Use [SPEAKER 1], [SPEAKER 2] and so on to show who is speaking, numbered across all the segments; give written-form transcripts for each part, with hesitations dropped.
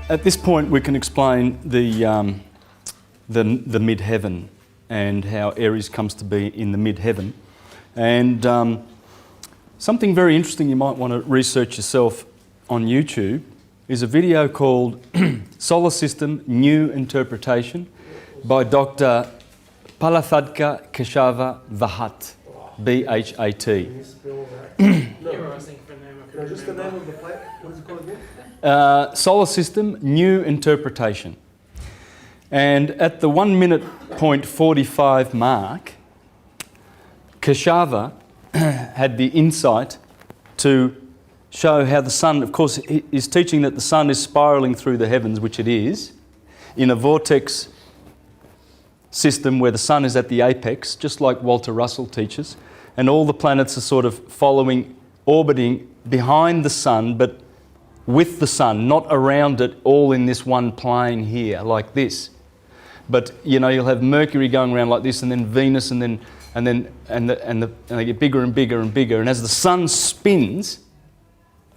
[SPEAKER 1] At this point we can explain the mid-heaven and how Aries comes to be in the mid-heaven. And something very interesting you might want to research yourself on YouTube is a video called Solar System New Interpretation by Dr. Palathadka Keshava Vahat, B-H-A-T.
[SPEAKER 2] Just the name of the planet, what is it called again?
[SPEAKER 1] Solar System New Interpretation. And at the 1 minute point 45 mark, Keshava had the insight to show how the sun, of course, is teaching that the sun is spiraling through the heavens, which it is, in a vortex system where the sun is at the apex, just like Walter Russell teaches, and all the planets are sort of following, orbiting behind the sun, but with the sun, not around it, all in this one plane here, like this. But you know, you'll have Mercury going around like this, and then Venus, and they get bigger and bigger and bigger. And as the sun spins,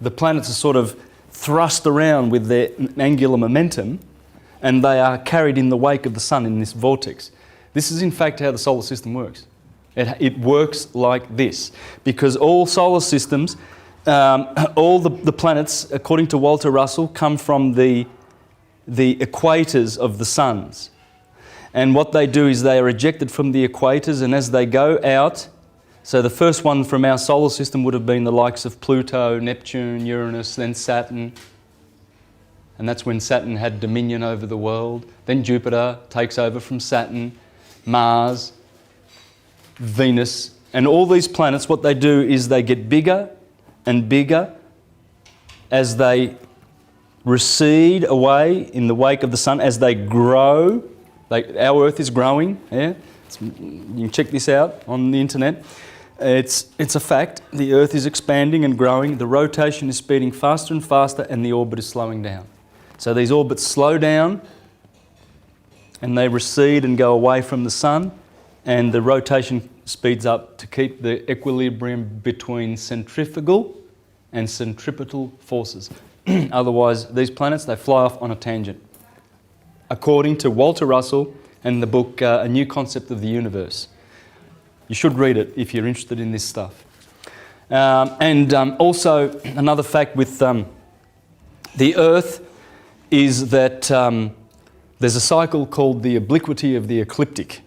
[SPEAKER 1] the planets are sort of thrust around with their angular momentum, and they are carried in the wake of the sun in this vortex. This is in fact how the solar system works. It works like this, because all solar systems, all the planets, according to Walter Russell, come from the equators of the suns. And what they do is they are ejected from the equators, and as they go out, so the first one from our solar system would have been the likes of Pluto, Neptune, Uranus, then Saturn. And that's when Saturn had dominion over the world. Then Jupiter takes over from Saturn, Mars, Venus. And all these planets, what they do is they get bigger and bigger as they recede away in the wake of the sun, as they grow. Our Earth is growing, yeah? You can check this out on the internet. It's a fact. The Earth is expanding and growing. The rotation is speeding faster and faster, and the orbit is slowing down. So these orbits slow down, and they recede and go away from the sun, and the rotation speeds up to keep the equilibrium between centrifugal and centripetal forces. Otherwise, these planets, they fly off on a tangent. According to Walter Russell and the book A New Concept of the Universe. You should read it if you're interested in this stuff. Also, another fact with the Earth is that there's a cycle called the obliquity of the ecliptic.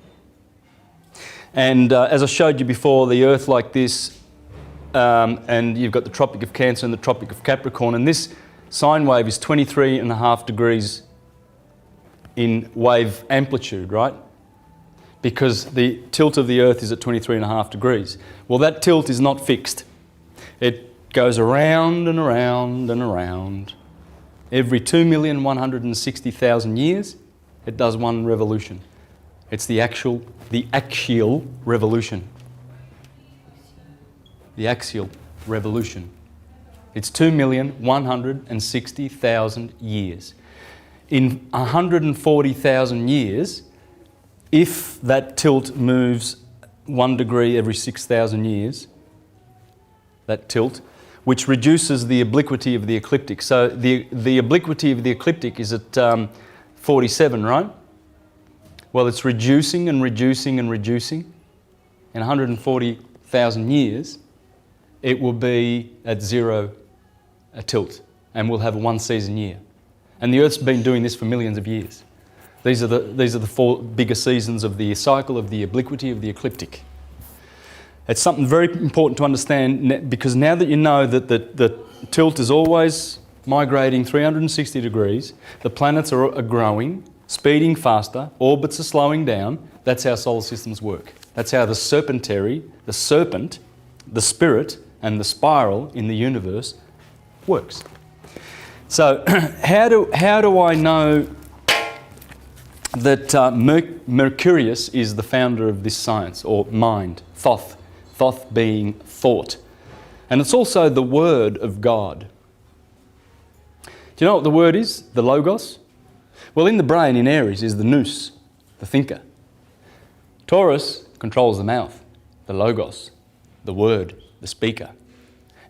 [SPEAKER 1] And as I showed you before, the Earth like this, and you've got the Tropic of Cancer and the Tropic of Capricorn, and this sine wave is 23.5 degrees in wave amplitude, right? Because the tilt of the Earth is at 23.5 degrees. Well, that tilt is not fixed. It goes around and around and around. Every 2,160,000 years, it does one revolution. It's the axial revolution. The axial revolution. It's 2,160,000 years. In 140,000 years, if that tilt moves 1 degree every 6,000 years, that tilt, which reduces the obliquity of the ecliptic. So the obliquity of the ecliptic is at 47, right? Well, it's reducing and reducing and reducing. In 140,000 years, it will be at 0 a tilt, and we'll have a 1 season year. And the Earth's been doing this for millions of years. These are the 4 bigger seasons of the cycle of the obliquity of the ecliptic. It's something very important to understand, because now that you know that the tilt is always migrating 360 degrees, the planets are growing, speeding faster, orbits are slowing down, that's how solar systems work. That's how the serpentary, the serpent, the spirit, and the spiral in the universe works. So how do I know that Mercurius is the founder of this science, or mind, Thoth being thought? And it's also the word of God. Do you know what the word is? The logos? Well, in the brain, in Aries, is the nous, the thinker. Taurus controls the mouth, the logos, the word, the speaker.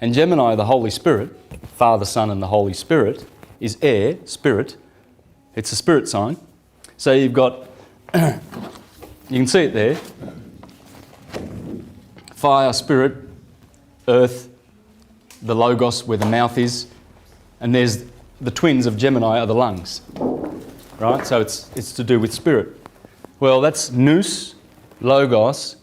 [SPEAKER 1] And Gemini, the Holy Spirit, Father, Son and the Holy Spirit, is air, spirit, It's a spirit sign. So you've got, you can see it there. Fire, spirit, earth, the logos where the mouth is, and there's the twins of Gemini are the lungs. Right? So it's to do with spirit. Well, that's nous, logos,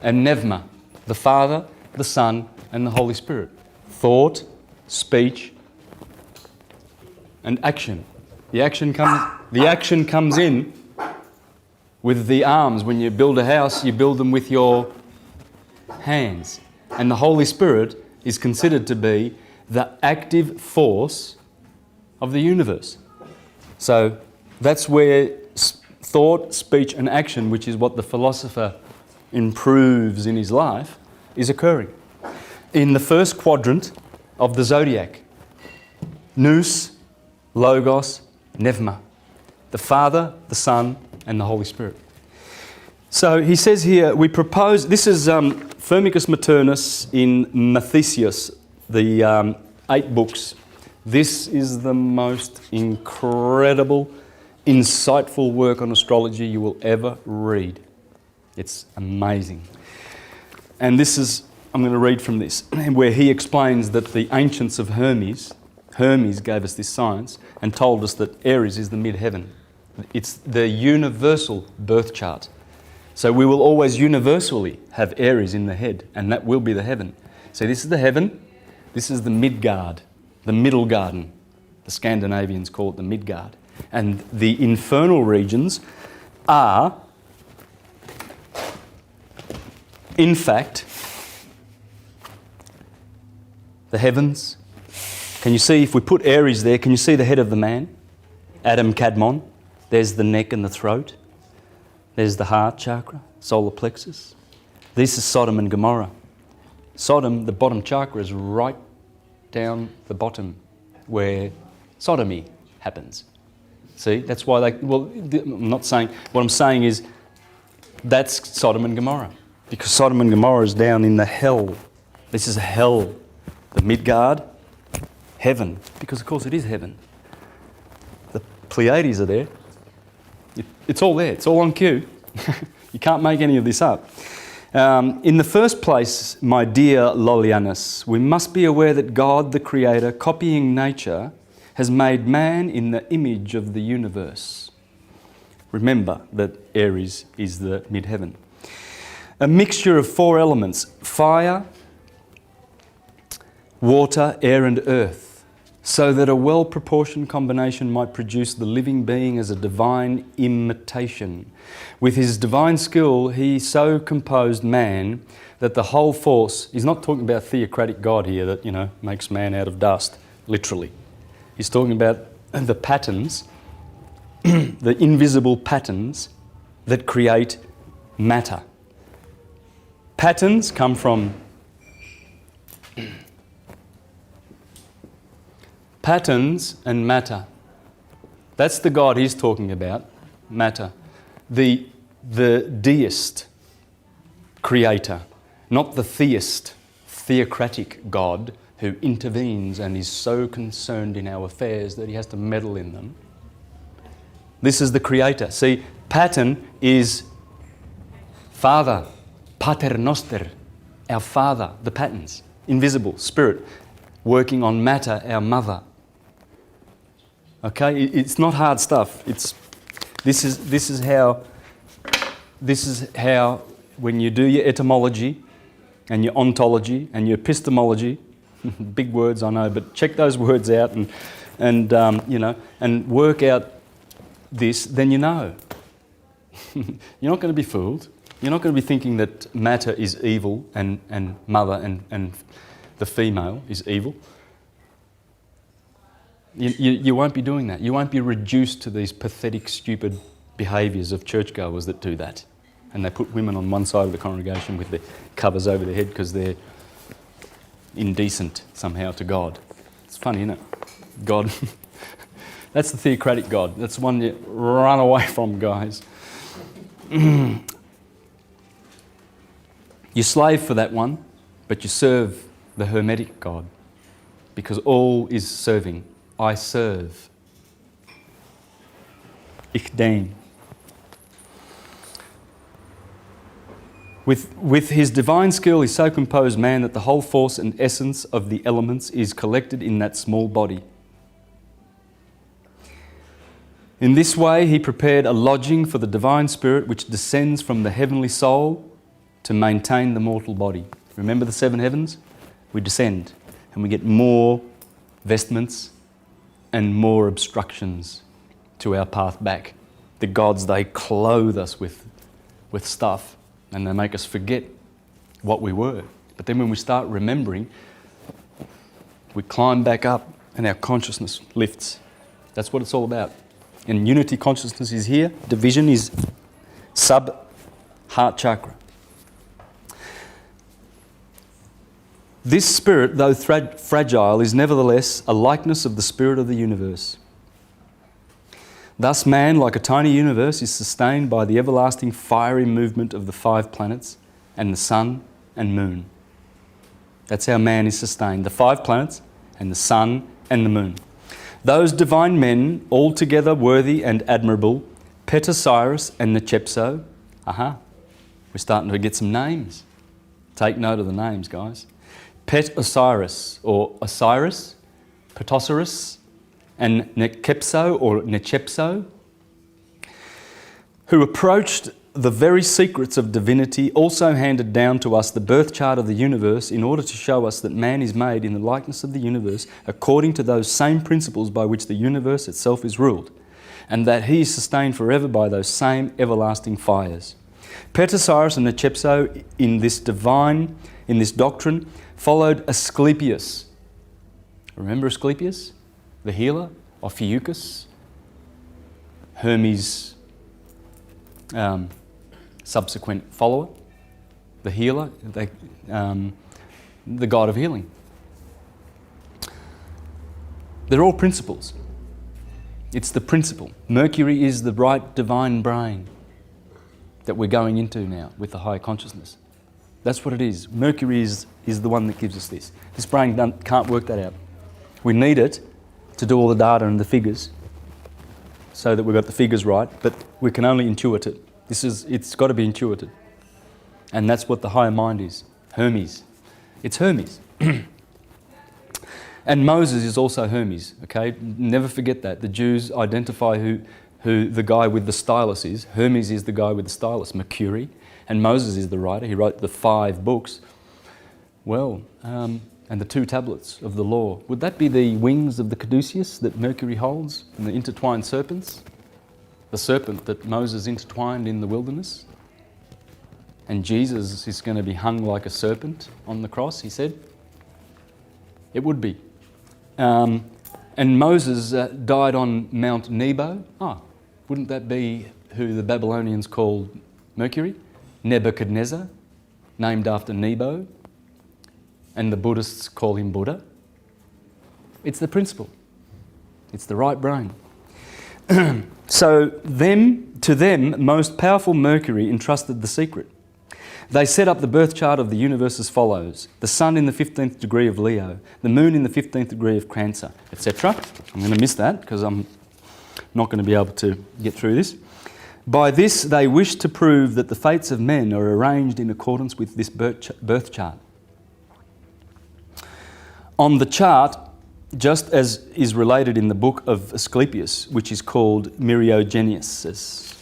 [SPEAKER 1] and pneuma, the Father, the Son, and the Holy Spirit. Thought, speech, and action. The action comes in with the arms. When you build a house, you build them with your hands. And the Holy Spirit is considered to be the active force of the universe. So that's where thought, speech, and action, which is what the philosopher improves in his life, is occurring. In the first quadrant of the zodiac, nous, logos, pneuma, the Father, the Son, and the Holy Spirit. So he says here, we propose, this is Firmicus Maternus in Mathesius, the 8 books. This is the most incredible, insightful work on astrology you will ever read. It's amazing. And this is, I'm going to read from this, where he explains that the ancients of Hermes gave us this science and told us that Aries is the mid-heaven. It's the universal birth chart. So we will always universally have Aries in the head, and that will be the heaven. So this is the heaven, this is the Midgard, the middle garden. The Scandinavians call it the Midgard. And the infernal regions are, in fact, the heavens. Can you see, if we put Aries there, can you see the head of the man? Adam Kadmon. There's the neck and the throat. There's the heart chakra, solar plexus. This is Sodom and Gomorrah. Sodom, the bottom chakra, is right down the bottom where sodomy happens. See, that's why they, well, I'm not saying, what I'm saying is that's Sodom and Gomorrah. Because Sodom and Gomorrah is down in the hell. This is hell. The Midgard, heaven. Because of course it is heaven. The Pleiades are there. It's all there. It's all on cue. You can't make any of this up. In the first place, my dear Lollianus, we must be aware that God, the Creator, copying nature, has made man in the image of the universe. Remember that Aries is the mid-heaven. A mixture of 4 elements: fire, water, air and earth, so that a well-proportioned combination might produce the living being as a divine imitation. With his divine skill, he so composed man that the whole force, he's not talking about theocratic God here that, you know, makes man out of dust, literally. He's talking about the patterns, the invisible patterns that create matter. Patterns come from patterns and matter. That's the God he's talking about, matter. The deist creator, not the theist, theocratic God who intervenes and is so concerned in our affairs that he has to meddle in them. This is the creator. See, pattern is Father, Pater Noster, our Father, the patterns, invisible, spirit, working on matter, our mother. Okay, it's not hard stuff. This is how when you do your etymology and your ontology and your epistemology, big words I know, but check those words out and you know, and work out this, then you know. You're not going to be fooled. You're not going to be thinking that matter is evil and mother and the female is evil. You won't be doing that. You won't be reduced to these pathetic, stupid behaviours of churchgoers that do that. And they put women on one side of the congregation with their covers over their head because they're indecent somehow to God. It's funny, isn't it? God. That's the theocratic God. That's the one you run away from, guys. You slave for that one, but you serve the Hermetic God because all is serving. I serve. Ichdein. With his divine skill, he so composed man that the whole force and essence of the elements is collected in that small body. In this way, he prepared a lodging for the divine spirit which descends from the heavenly soul to maintain the mortal body. Remember the seven heavens? We descend and we get more vestments and more obstructions to our path back. The gods, they clothe us with stuff and they make us forget what we were. But then when we start remembering, we climb back up and our consciousness lifts. That's what it's all about. And unity consciousness is here. Division is sub-heart chakra. This spirit, though fragile, is nevertheless a likeness of the spirit of the universe. Thus man, like a tiny universe, is sustained by the everlasting fiery movement of the 5 planets and the sun and moon. That's how man is sustained. The 5 planets and the sun and the moon. Those divine men, altogether worthy and admirable, Osiris and Nechepso. We're starting to get some names. Take note of the names, guys. Osiris, or Osiris, Osiris, and Nechepso, or Nechepso, who approached the very secrets of divinity, also handed down to us the birth chart of the universe in order to show us that man is made in the likeness of the universe according to those same principles by which the universe itself is ruled, and that he is sustained forever by those same everlasting fires. Osiris and Nechepso in this doctrine followed Asclepius. Remember Asclepius? The healer, Ophiuchus, Hermes' subsequent follower, the healer, the god of healing. They're all principles. It's the principle. Mercury is the right divine brain that we're going into now with the higher consciousness. That's what it is. Mercury is the one that gives us this. This brain can't work that out. We need it to do all the data and the figures so that we've got the figures right, but we can only intuit it. It's got to be intuited. And that's what the higher mind is. Hermes. It's Hermes. And Moses is also Hermes, okay? Never forget that. The Jews identify who the guy with the stylus is. Hermes is the guy with the stylus, Mercury. And Moses is the writer. He wrote the 5 books. Well, and the 2 tablets of the law. Would that be the wings of the caduceus that Mercury holds and the intertwined serpents? The serpent that Moses intertwined in the wilderness? And Jesus is going to be hung like a serpent on the cross, he said? It would be. And Moses died on Mount Nebo. Wouldn't that be who the Babylonians called Mercury? Nebuchadnezzar, named after Nebo. And the Buddhists call him Buddha. It's the principle. It's the right brain. So to them, most powerful Mercury entrusted the secret. They set up the birth chart of the universe as follows. The sun in the 15th degree of Leo, the moon in the 15th degree of Cancer, etc. I'm going to miss that because I'm not going to be able to get through this. By this, they wish to prove that the fates of men are arranged in accordance with this birth chart. On the chart, just as is related in the book of Asclepius, which is called Myriogeniasis.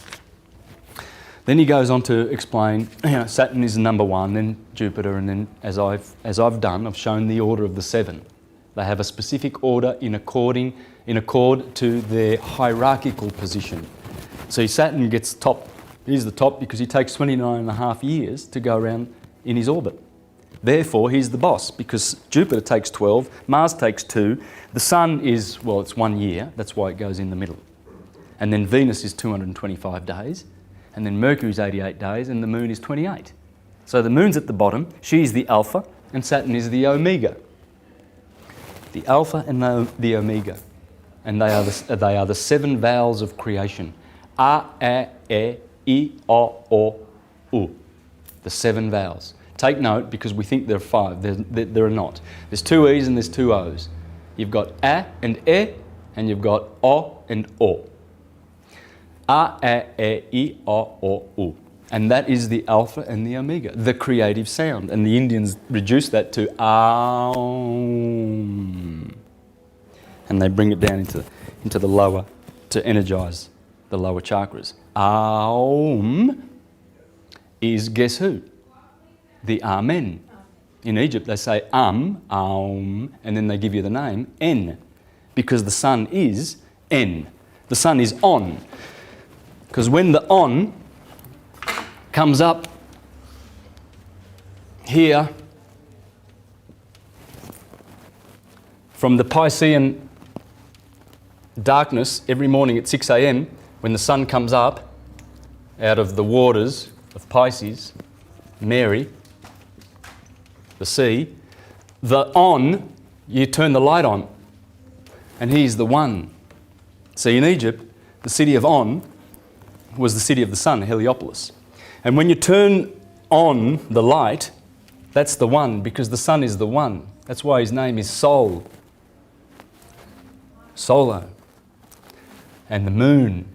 [SPEAKER 1] Then he goes on to explain, Saturn is number 1, then Jupiter, and then as I've done, I've shown the order of the 7. They have a specific order in accord to their hierarchical position. So Saturn gets top. He's the top because he takes 29.5 years to go around in his orbit. Therefore, he's the boss because Jupiter takes 12, Mars takes 2, the Sun is, well, it's 1 year, that's why it goes in the middle. And then Venus is 225 days, and then Mercury's 88 days, and the Moon is 28. So the Moon's at the bottom, she's the Alpha, and Saturn is the Omega. The Alpha and the Omega. And they are the 7 vowels of creation. A, E, I, O, U. The 7 vowels. Take note because we think there are 5. There are not. There's 2 E's and there's 2 O's. You've got A and E, and you've got O and O. A, E, I, O, U. And that is the alpha and the omega, the creative sound. And the Indians reduce that to Aum. And they bring it down into the lower to energize the lower chakras. Aum is, guess who? The Amen. In Egypt they say Aum, and then they give you the name En, because the sun is En. The sun is on. Because when the on comes up here from the Piscean darkness every morning at 6 a.m, when the sun comes up out of the waters of Pisces, Mary, the sea, the on, you turn the light on, and he's the one. See, in Egypt, the city of On was the city of the sun, Heliopolis. And when you turn on the light, that's the one, because the sun is the one. That's why his name is Sol. Solo. And the moon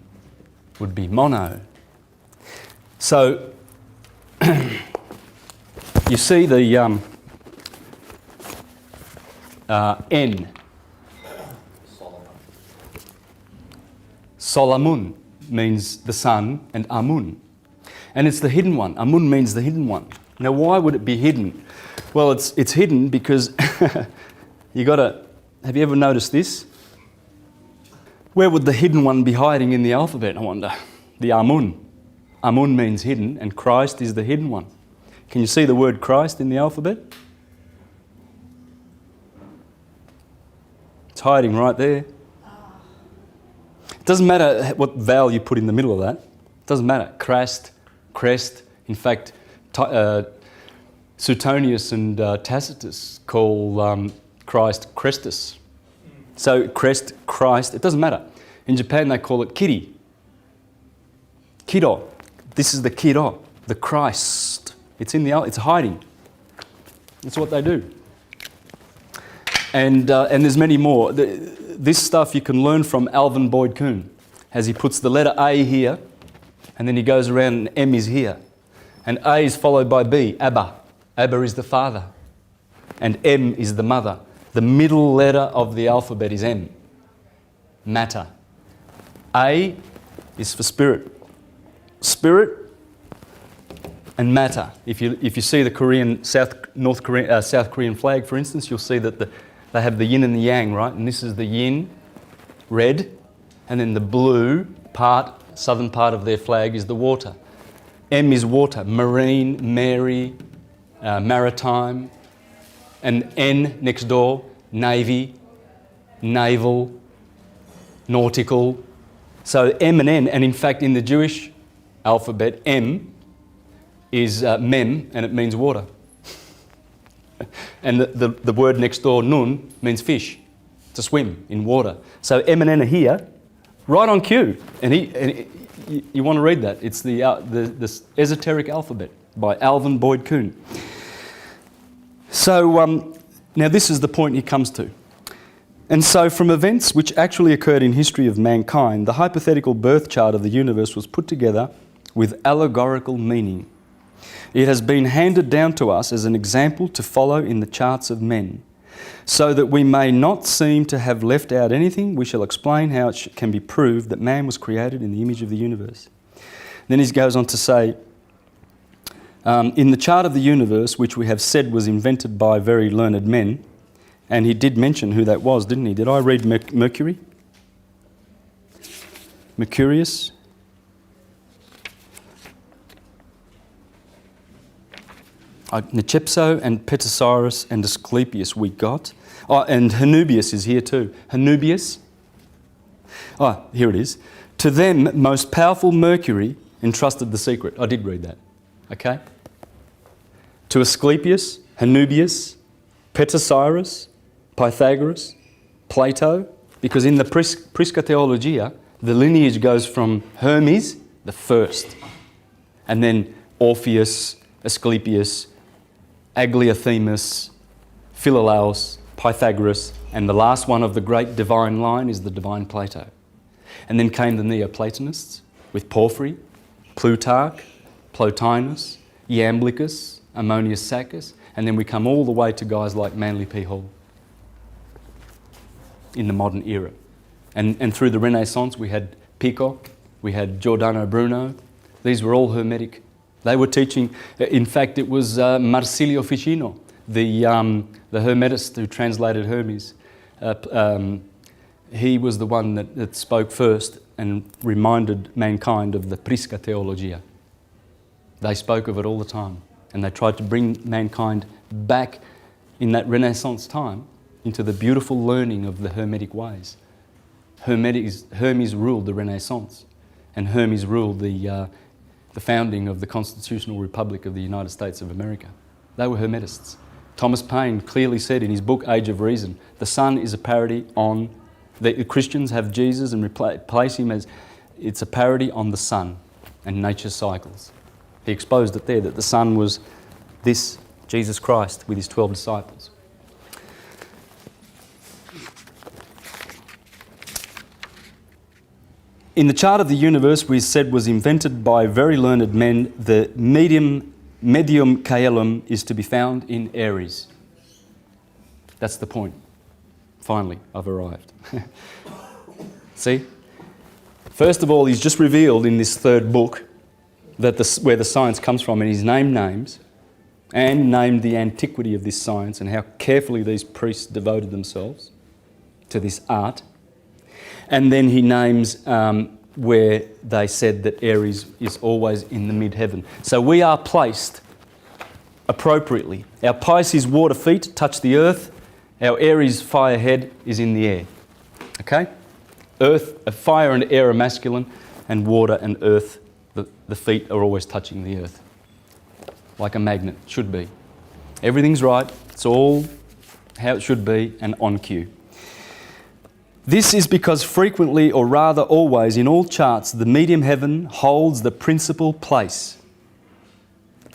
[SPEAKER 1] would be Mono. So, you see the N. Solamun means the sun, and Amun. And it's the hidden one. Amun means the hidden one. Now, why would it be hidden? Well, it's hidden because you gotta, have you ever noticed this? Where would the hidden one be hiding in the alphabet, I wonder? The Amun. Amun means hidden, and Christ is the hidden one. Can you see the word Christ in the alphabet? It's hiding right there. It doesn't matter what vowel you put in the middle of that. It doesn't matter. Crest, crest. In fact, Suetonius and Tacitus call Christ Crestus. So crest, Christ, it doesn't matter. In Japan they call it Kiri. Kido. This is the Kido, the Christ. It's hiding. That's what they do. And there's many more. This stuff you can learn from Alvin Boyd Kuhn, as he puts the letter A here, and then he goes around and M is here. And A is followed by B, Abba. Abba is the father. And M is the mother. The middle letter of the alphabet is M. Matter. A is for spirit. Spirit and matter. If you see the South Korean flag, for instance, you'll see that they have the yin and the yang, right? And this is the yin, red, and then the blue part, southern part of their flag is the water. M is water, marine, Mary, maritime, and N next door, navy, naval, nautical. So M and N, and in fact in the Jewish alphabet, M is mem, and it means water. And the word next door, nun, means fish, to swim in water. So M and N are here, right on cue. And you want to read that. It's the esoteric alphabet by Alvin Boyd Kuhn. So now this is the point he comes to. And so from events which actually occurred in history of mankind, the hypothetical birth chart of the universe was put together with allegorical meaning. It has been handed down to us as an example to follow in the charts of men. So that we may not seem to have left out anything, we shall explain how it can be proved that man was created in the image of the universe. Then he goes on to say, in the chart of the universe, which we have said was invented by very learned men, and he did mention who that was, didn't he? Did I read Mercury? Mercurius? Necepso and Petasiris and Asclepius we got. Oh, and Hanubius is here too. Hanubius. Oh, here it is. To them, most powerful Mercury entrusted the secret. I did read that. Okay? To Asclepius, Hanubius, Petasiris, Pythagoras, Plato, because in the Prisca Theologia, the lineage goes from Hermes, the first, and then Orpheus, Asclepius, Agliothemus, Philolaus, Pythagoras, and the last one of the great divine line is the divine Plato. And then came the Neoplatonists, with Porphyry, Plutarch, Plotinus, Iamblichus, Ammonius Saccas, and then we come all the way to guys like Manly P. Hall in the modern era. And through the Renaissance we had Pico, we had Giordano Bruno. These were all Hermetic. They were teaching, in fact it was Marsilio Ficino, the Hermetist who translated Hermes. He was the one that spoke first and reminded mankind of the Prisca Theologia. They spoke of it all the time, and they tried to bring mankind back in that Renaissance time into the beautiful learning of the Hermetic ways. Hermes ruled the Renaissance, and Hermes ruled the founding of the Constitutional Republic of the United States of America. They were Hermetists. Thomas Paine clearly said in his book Age of Reason, the sun is a parody on, the Christians have Jesus and replace him as, it's a parody on the sun and nature's cycles. He exposed it there, that the sun was this Jesus Christ with his 12 disciples. In the chart of the universe, we said was invented by very learned men, the medium caelum is to be found in Aries. That's the point. Finally, I've arrived. See? First of all, he's just revealed in this third book that where the science comes from, and he's named names and named the antiquity of this science and how carefully these priests devoted themselves to this art. And then he names where they said that Aries is always in the mid-heaven. So we are placed appropriately. Our Pisces water feet touch the earth. Our Aries fire head is in the air. Okay? Earth, fire and air are masculine, and water and earth, the feet are always touching the earth. Like a magnet, should be. Everything's right. It's all how it should be and on cue. This is because frequently, or rather always, in all charts, the medium heaven holds the principal place.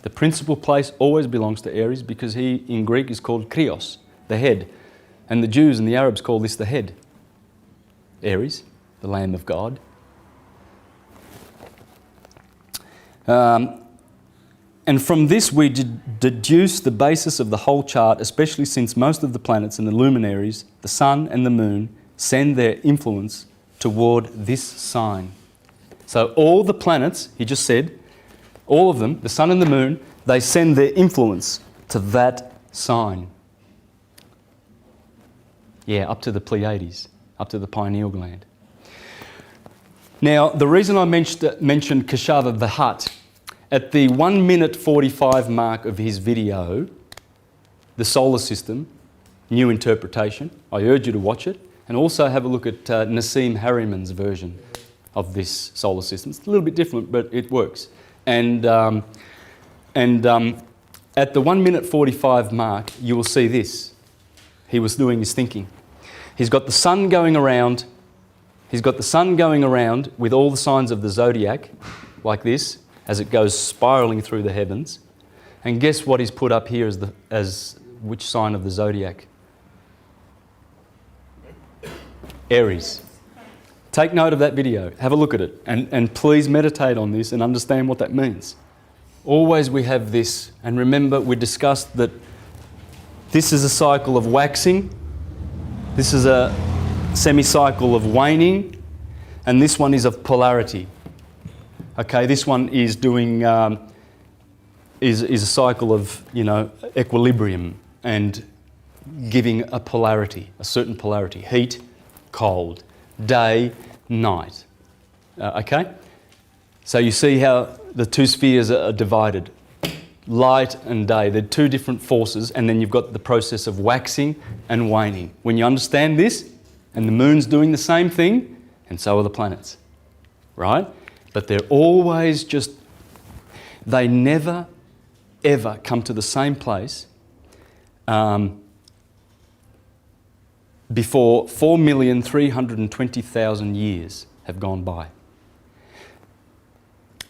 [SPEAKER 1] The principal place always belongs to Aries because he, in Greek, is called Krios, the head. And the Jews and the Arabs call this the head. Aries, the Lamb of God. And from this we deduce the basis of the whole chart, especially since most of the planets and the luminaries, the sun and the moon, send their influence toward this sign. So all the planets, he just said, all of them, the sun and the moon, they send their influence to that sign. Yeah, up to the Pleiades, up to the pineal gland. Now, the reason I mentioned Keshava the Hutt, at the 1 minute 45 mark of his video, The Solar System, New Interpretation, I urge you to watch it, and also have a look at Nassim Harriman's version of this solar system. It's a little bit different, but it works. And at the 1 minute 45 mark, you will see this. He was doing his thinking. He's got the sun going around. He's got the sun going around with all the signs of the zodiac, like this, as it goes spiraling through the heavens. And guess what he's put up here as which sign of the zodiac? Aries. Take note of that video. Have a look at it. And please meditate on this and understand what that means. Always we have this. And remember, we discussed that this is a cycle of waxing. This is a semi-cycle of waning. And this one is of polarity. Okay, this one is doing, is a cycle of, equilibrium and giving a polarity, a certain polarity. Heat, cold, day, night. Okay? So you see how the two spheres are divided. Light and day, they're two different forces, and then you've got the process of waxing and waning. When you understand this, and the moon's doing the same thing, and so are the planets. Right? But they're always just, they never, ever come to the same place before 4,320,000 years have gone by.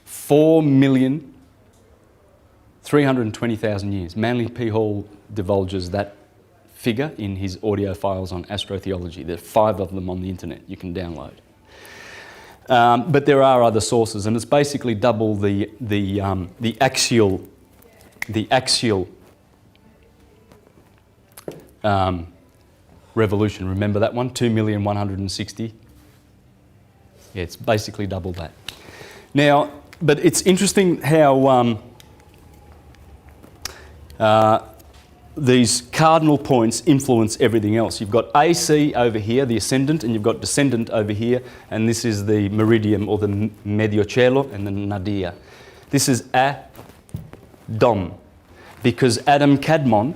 [SPEAKER 1] 4,320,000 years. Manly P. Hall divulges that figure in his audio files on Astrotheology. There are 5 of them on the internet you can download. But there are other sources, and it's basically double the axial revolution. Remember that one? 2,160,000. Yeah, it's basically double that. Now, but it's interesting how these cardinal points influence everything else. You've got AC over here, the ascendant, and you've got descendant over here, and this is the meridium, or the mediocello, and the nadir. This is Dom, because Adam Kadmon,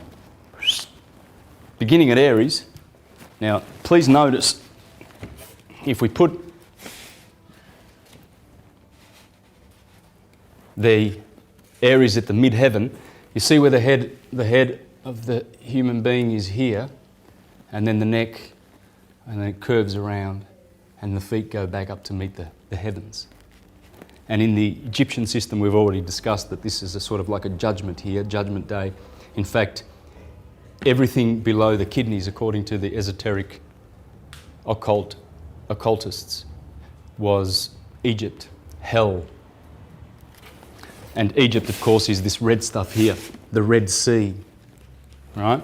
[SPEAKER 1] beginning at Aries. Now, please notice, if we put the Aries at the midheaven, you see where the head of the human being is here, and then the neck, and then it curves around, and the feet go back up to meet the heavens. And in the Egyptian system, we've already discussed that this is a sort of like a judgment here, judgment day. In fact, everything below the kidneys, according to the esoteric occultists, was Egypt, hell. And Egypt, of course, is this red stuff here, the Red Sea, right?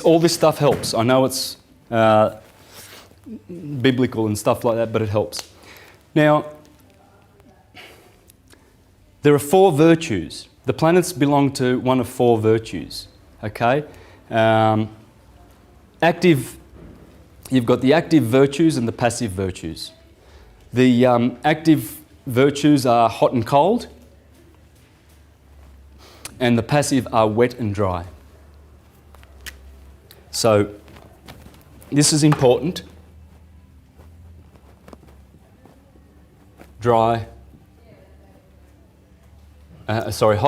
[SPEAKER 1] All this stuff helps. I know it's biblical and stuff like that, but it helps. Now, there are 4 virtues. The planets belong to one of 4 virtues, okay? You've got the active virtues and the passive virtues. The active virtues are hot and cold, and the passive are wet and dry. So, this is important. Hot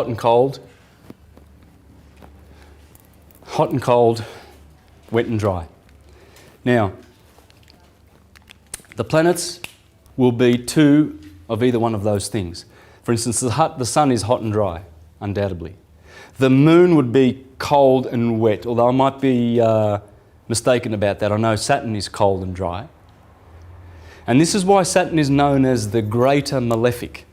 [SPEAKER 1] and cold. Hot and cold, wet and dry. Now, the planets will be 2 of either one of those things. For instance, the sun is hot and dry, undoubtedly. The moon would be cold and wet, although I might be mistaken about that. I know Saturn is cold and dry. And this is why Saturn is known as the greater malefic.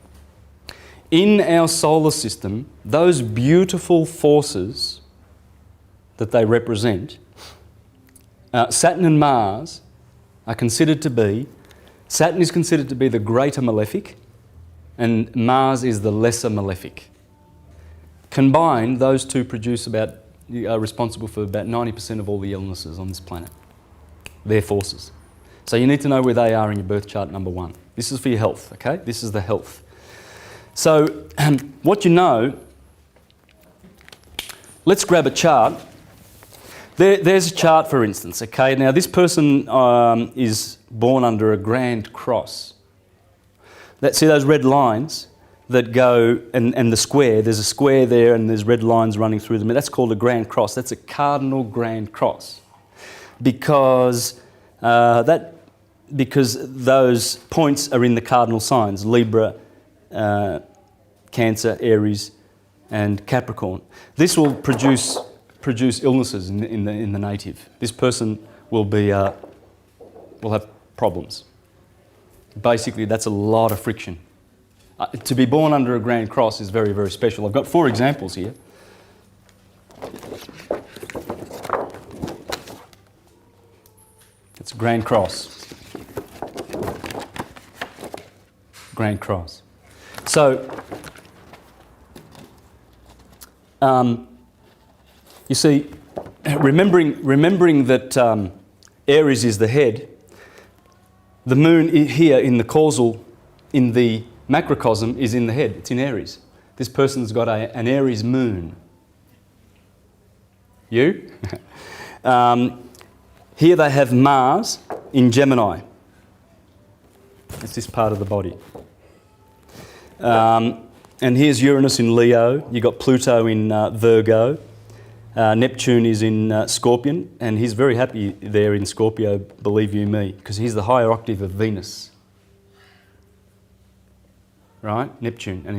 [SPEAKER 1] In our solar system, those beautiful forces that they represent, Saturn and Mars are considered to be, Saturn is considered to be the greater malefic, and Mars is the lesser malefic. Combined, those two are responsible for about 90% of all the illnesses on this planet. Their forces. So you need to know where they are in your birth chart, number 1. This is for your health, okay? This is the health. So, what you know, let's grab a chart. There's a chart, for instance, okay? Now, this person is born under a grand cross. See those red lines that go, and the square, there's a square there and there's red lines running through them. That's called a grand cross. That's a cardinal grand cross. Because those points are in the cardinal signs, Libra, Cancer, Aries, and Capricorn. This will produce illnesses in the native. This person will have problems. Basically, that's a lot of friction. To be born under a grand cross is very, very special. I've got 4 examples here. It's a grand cross. Grand cross. So, you see, remembering that Aries is the head, the moon here in the causal, in the macrocosm, is in the head. It's in Aries. This person's got an Aries moon. You? Here they have Mars in Gemini. It's this part of the body. And here's Uranus in Leo. You've got Pluto in Virgo. Neptune is in Scorpion, and he's very happy there in Scorpio, believe you me, because he's the higher octave of Venus. Right? Neptune, and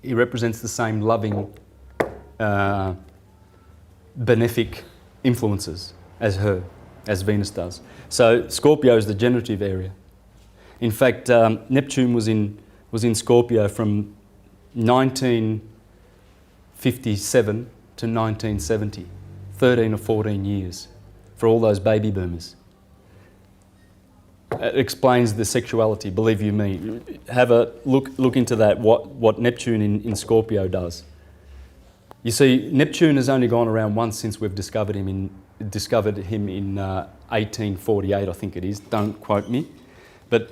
[SPEAKER 1] he represents the same loving, benefic influences as Venus does. So Scorpio is the generative area. In fact, Neptune was in Scorpio from 1957 to 1970, 13 or 14 years for all those baby boomers. It explains the sexuality, believe you me. Have a look into that, what Neptune in Scorpio does. You see, Neptune has only gone around once since we've discovered him in 1848, I think it is. Don't quote me. But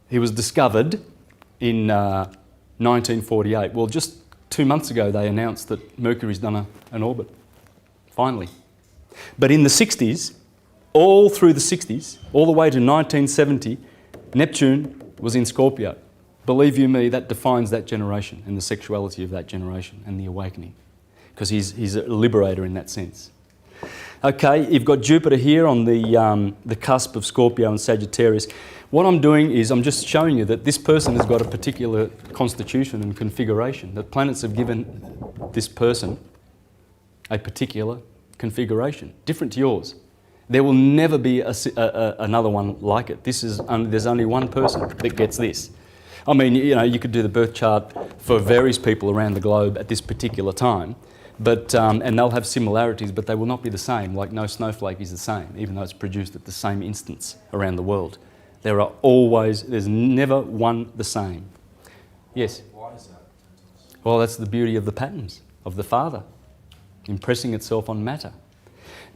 [SPEAKER 1] he was discovered in 1948. Well, just 2 months ago they announced that Mercury's done an orbit, finally. But in the 60s, all through the 60s, all the way to 1970, Neptune was in Scorpio. Believe you me, that defines that generation and the sexuality of that generation and the awakening, because he's a liberator in that sense. Okay, you've got Jupiter here on the cusp of Scorpio and Sagittarius. What I'm doing is I'm just showing you that this person has got a particular constitution and configuration. The planets have given this person a particular configuration, different to yours. There will never be another one like it. There's only one person that gets this. I mean, you know, you could do the birth chart for various people around the globe at this particular time, but and they'll have similarities, but they will not be the same. Like no snowflake is the same, even though it's produced at the same instance around the world. There's never one the same. Yes?
[SPEAKER 2] Why is that?
[SPEAKER 1] Well, that's the beauty of the patterns of the Father, impressing itself on matter.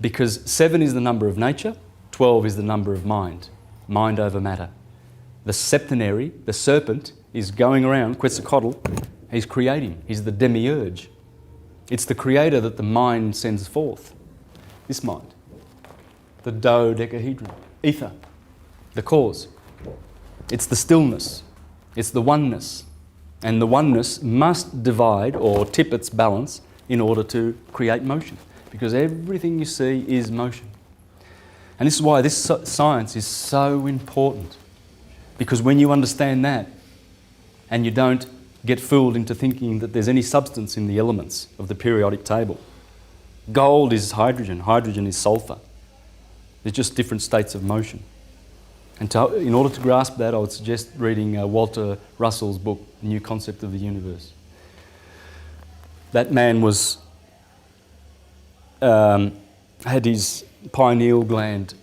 [SPEAKER 1] Because 7 is the number of nature, 12 is the number of mind, mind over matter. The septenary, the serpent, is going around, Quetzalcoatl, he's creating, he's the demiurge. It's the creator that the mind sends forth, this mind. The dodecahedron, ether, the cause. It's the stillness, it's the oneness. And the oneness must divide or tip its balance in order to create motion, because everything you see is motion. And this is why this science is so important, because when you understand that and you don't get fooled into thinking that there's any substance in the elements of the periodic table. Gold is hydrogen, hydrogen is sulfur. They're just different states of motion. And in order to grasp that, I would suggest reading Walter Russell's book, New Concept of the Universe. That man was had his pineal gland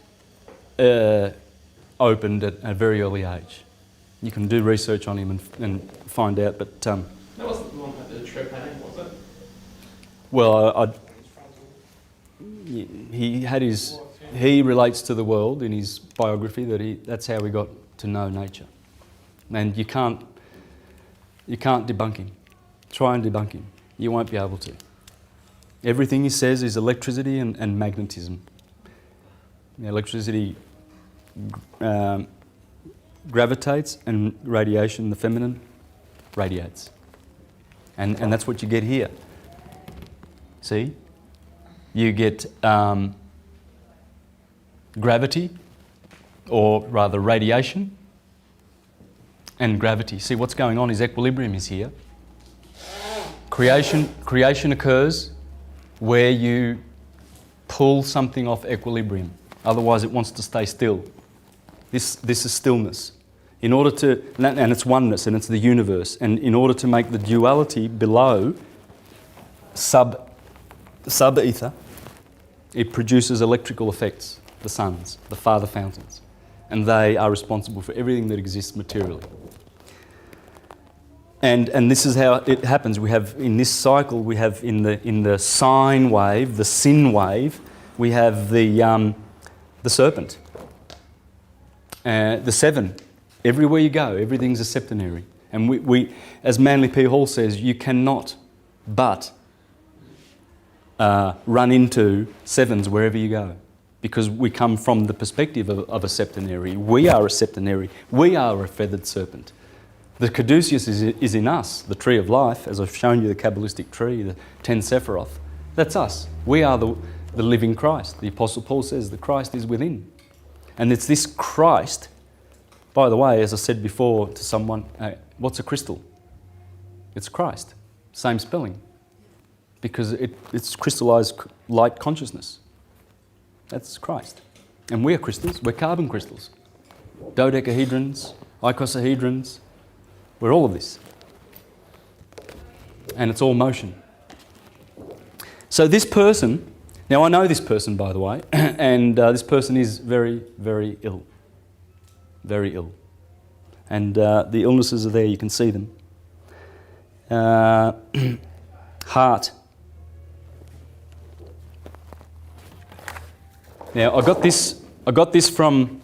[SPEAKER 1] opened at a very early age. You can do research on him and find out, but...
[SPEAKER 3] That wasn't the one that the trepanning, was it?
[SPEAKER 1] Well, he relates to the world in his biography that that's how he got to know nature. And you can't debunk him. Try and debunk him. You won't be able to. Everything he says is electricity and magnetism. Electricity gravitates, and radiation, the feminine, radiates. And that's what you get here. See? You get gravity, or rather radiation, and gravity. See, what's going on is equilibrium is here. Creation occurs where you pull something off equilibrium. Otherwise it wants to stay still. This is stillness. In order to, and it's oneness, and it's the universe. And in order to make the duality below sub-ether, it produces electrical effects, the suns, the father fountains. And they are responsible for everything that exists materially. And this is how it happens. We have, in this cycle, we have in the sine wave, the sin wave, we have the serpent. The 7, everywhere you go, everything's a septenary. And we as Manly P. Hall says, you cannot but run into 7s wherever you go, because we come from the perspective of a septenary. We are a septenary. We are a feathered serpent. The caduceus is in us, the tree of life, as I've shown you the Kabbalistic tree, the 10 Sephiroth. That's us. We are the living Christ. The Apostle Paul says the Christ is within. And it's this Christ, by the way, as I said before to someone, what's a crystal? It's Christ, same spelling, because it's crystallized light consciousness. That's Christ. And we're crystals, we're carbon crystals. Dodecahedrons, icosahedrons. We're all of this. And it's all motion. So this person, now I know this person, by the way, and this person is very, very ill. Very ill. And the illnesses are there, you can see them. Heart. Now I got this from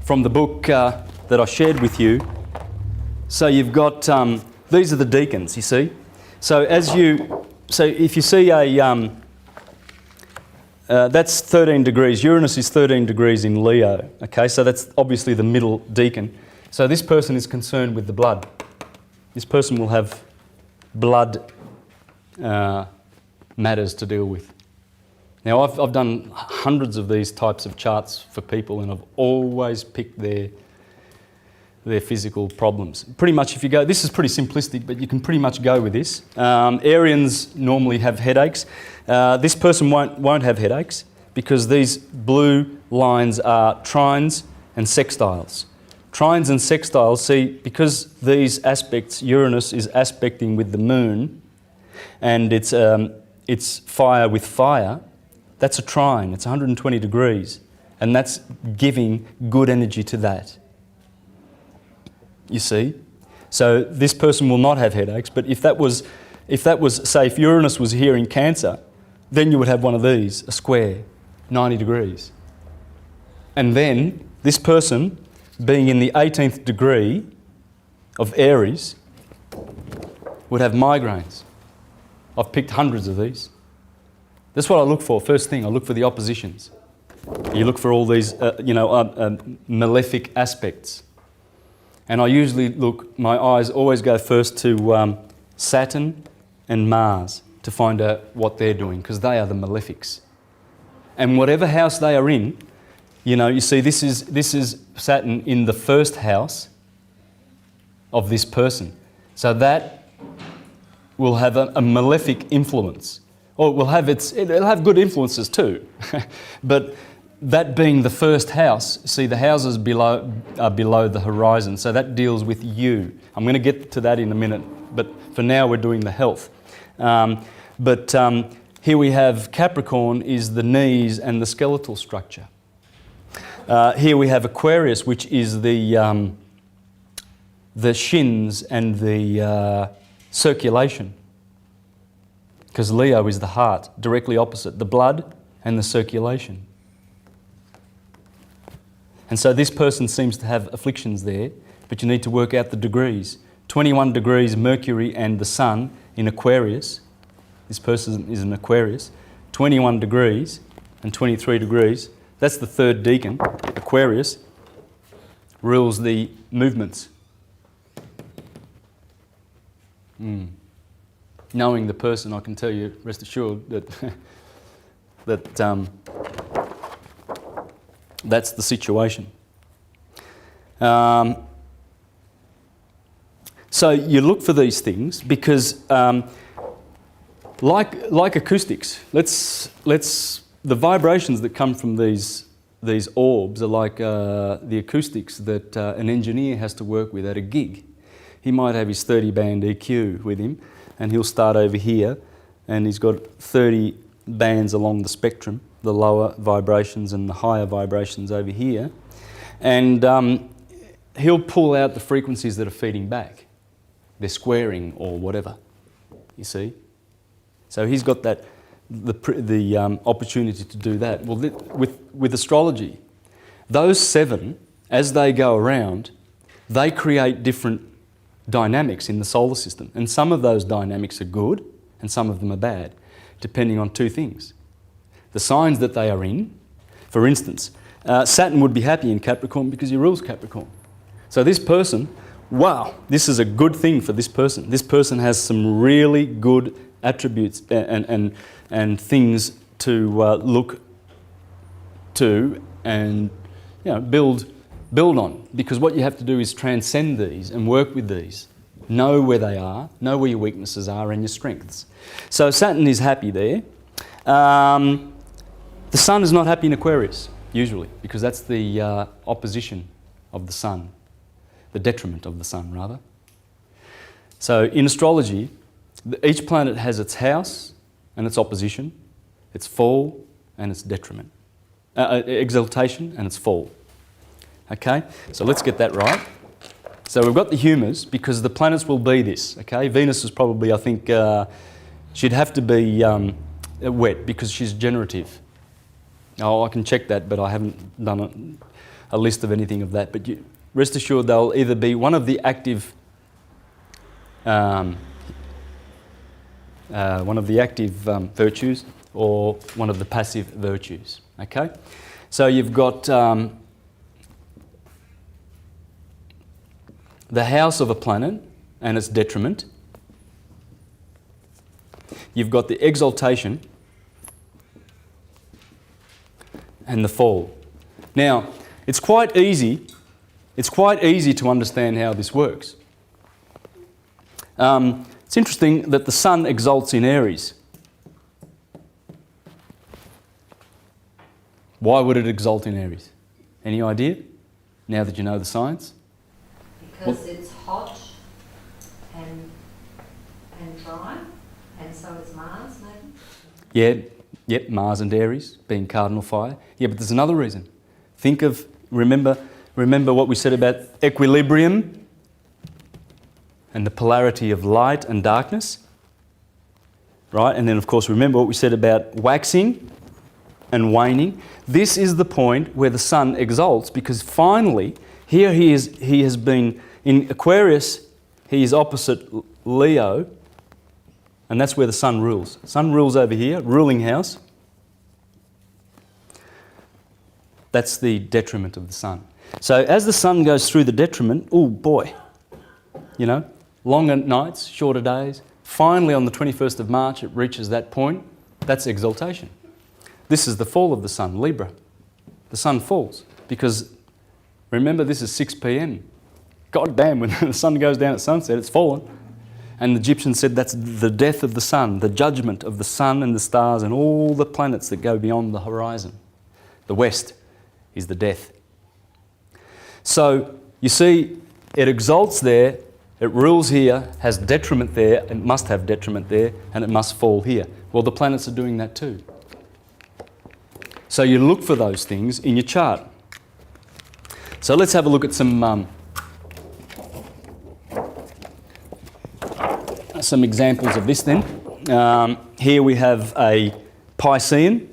[SPEAKER 1] the book that I shared with you. So you've got these are the deacons, you see. So if you see a that's 13 degrees. Uranus is 13 degrees in Leo. Okay, so that's obviously the middle deacon. So this person is concerned with the blood. This person will have blood matters to deal with. Now I've done hundreds of these types of charts for people, and I've always picked their physical problems. Pretty much if you go, this is pretty simplistic, but you can pretty much go with this. Arians normally have headaches. This person won't have headaches because these blue lines are trines and sextiles. Trines and sextiles, see, because these aspects, Uranus is aspecting with the moon, and it's fire with fire, that's a trine, it's 120 degrees, and that's giving good energy to that. You see? So this person will not have headaches, but if that was, say, if Uranus was here in Cancer, then you would have one of these, a square, 90 degrees. And then this person, being in the 18th degree of Aries, would have migraines. I've picked hundreds of these. That's what I look for. First thing, I look for the oppositions. You look for all these, malefic aspects. And I usually look, my eyes always go first to Saturn and Mars to find out what they're doing, because they are the malefics. And whatever house they are in, you see this is Saturn in the first house of this person. So that will have a malefic influence. Or it'll have good influences too. But that being the first house, see the houses are below the horizon, so that deals with you. I'm going to get to that in a minute, but for now we're doing the health. Here we have Capricorn is the knees and the skeletal structure. Here we have Aquarius, which is the shins and the circulation. Because Leo is the heart, directly opposite, the blood and the circulation. And so this person seems to have afflictions there, but you need to work out the degrees. 21 degrees Mercury and the Sun in Aquarius. This person is an Aquarius. 21 degrees and 23 degrees. That's the third deacon. Aquarius rules the movements. Knowing the person, I can tell you, rest assured, that that's the situation. So you look for these things because, like acoustics, the vibrations that come from these orbs are like the acoustics that an engineer has to work with at a gig. He might have his 30-band EQ with him, and he'll start over here, and he's got 30 bands along the spectrum, the lower vibrations and the higher vibrations over here, and he'll pull out the frequencies that are feeding back. They're squaring or whatever, you see. So he's got that the opportunity to do that. Well, with astrology, those 7, as they go around, they create different dynamics in the solar system, and some of those dynamics are good and some of them are bad, depending on 2 things. The signs that they are in. For instance, Saturn would be happy in Capricorn because he rules Capricorn. So this person, wow, this is a good thing for this person. This person has some really good attributes and things to look to and build on, because what you have to do is transcend these and work with these. Know where they are, know where your weaknesses are and your strengths. So Saturn is happy there. The Sun is not happy in Aquarius. usually, because that's the opposition of the sun, the detriment of the sun, rather. So in astrology, each planet has its house and its opposition, its fall and its detriment, exaltation and its fall. Okay, so let's get that right. So we've got the humours because the planets will be this. Okay, Venus is probably, I think, she'd have to be wet because she's generative. Oh, I can check that, but I haven't done a list of anything of that. But rest assured, they'll either be one of the active, virtues, or one of the passive virtues. Okay, so you've got the house of a planet and its detriment. You've got the exaltation and the fall. Now, it's quite easy to understand how this works. It's interesting that the sun exalts in Aries. Why would it exalt in Aries? Any idea? Now that you know the science?
[SPEAKER 4] Because it's hot and dry, and so it's Mars, maybe? Yep, Mars and Aries being cardinal fire. Yeah, but there's another reason. Remember what we said about equilibrium and the polarity of light and darkness, right? And then, of course, remember what we said about waxing and waning. This is the point where the sun exalts, because finally, here he has been in Aquarius. He is opposite Leo, and that's where the sun rules. Sun rules over here, ruling house. That's the detriment of the sun. So as the sun goes through the detriment, oh boy, longer nights, shorter days. Finally, on the 21st of March, it reaches that point. That's exaltation. This is the fall of the sun, Libra. The sun falls because, remember, this is 6 p.m. God damn, when the sun goes down at sunset, it's fallen. And the Egyptians said that's the death of the sun, the judgment of the sun and the stars and all the planets that go beyond the horizon. The west is the death. So, you see, it exalts there, it rules here, has detriment there, it must have detriment there, and it must fall here. Well, the planets are doing that too. So you look for those things in your chart. So let's have a look at some examples of this then. Here we have a Piscean,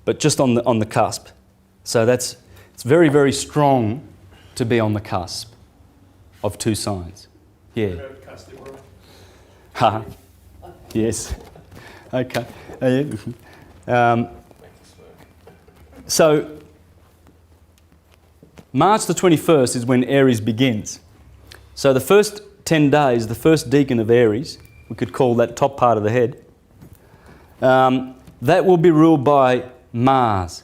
[SPEAKER 4] but just on the cusp. So it's very, very strong to be on the cusp of two signs. Yeah. Haha. Yes. Okay. So March the 21st is when Aries begins. So the first 10 days, the first decan of Aries, we could call that top part of the head, that will be ruled by Mars,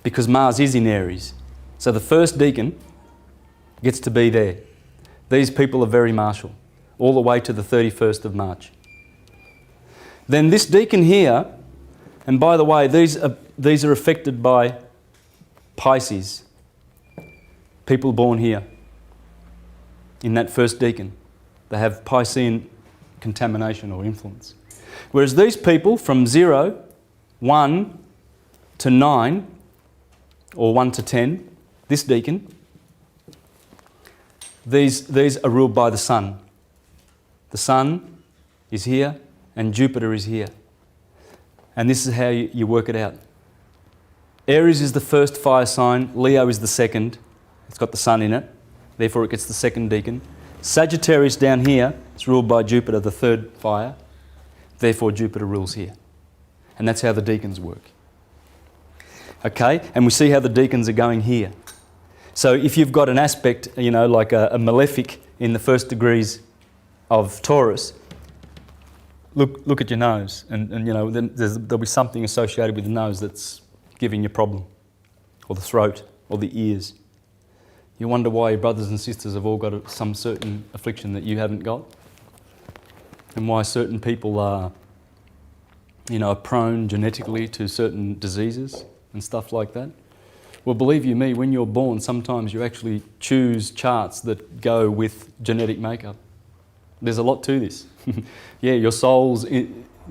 [SPEAKER 4] because Mars is in Aries. So the first decan gets to be there. These people are very martial, all the way to the 31st of March. Then this decan here, and by the way, these are affected by Pisces, people born here, in that first decan. They have Piscean contamination or influence. Whereas these people from 0, 1 to 9, or 1 to 10, this decan, these are ruled by the sun. The sun is here and Jupiter is here. And this is how you work it out. Aries is the first fire sign, Leo is the second. It's got the sun in it, therefore it gets the second decan. Sagittarius down here is ruled by Jupiter, the third fire. Therefore Jupiter rules here. And that's how the decans work. Okay, and we see how the decans are going here. So if you've got an aspect, like a malefic in the first degrees of Taurus, look at your nose, and then there'll be something associated with the nose that's giving you a problem, or the throat, or the ears. You wonder why your brothers and sisters have all got some certain affliction that you haven't got, and why certain people
[SPEAKER 1] are prone genetically to certain diseases and stuff like that. Well, believe you me, when you're born, sometimes you actually choose charts that go with genetic makeup. There's a lot to this. Yeah, your souls,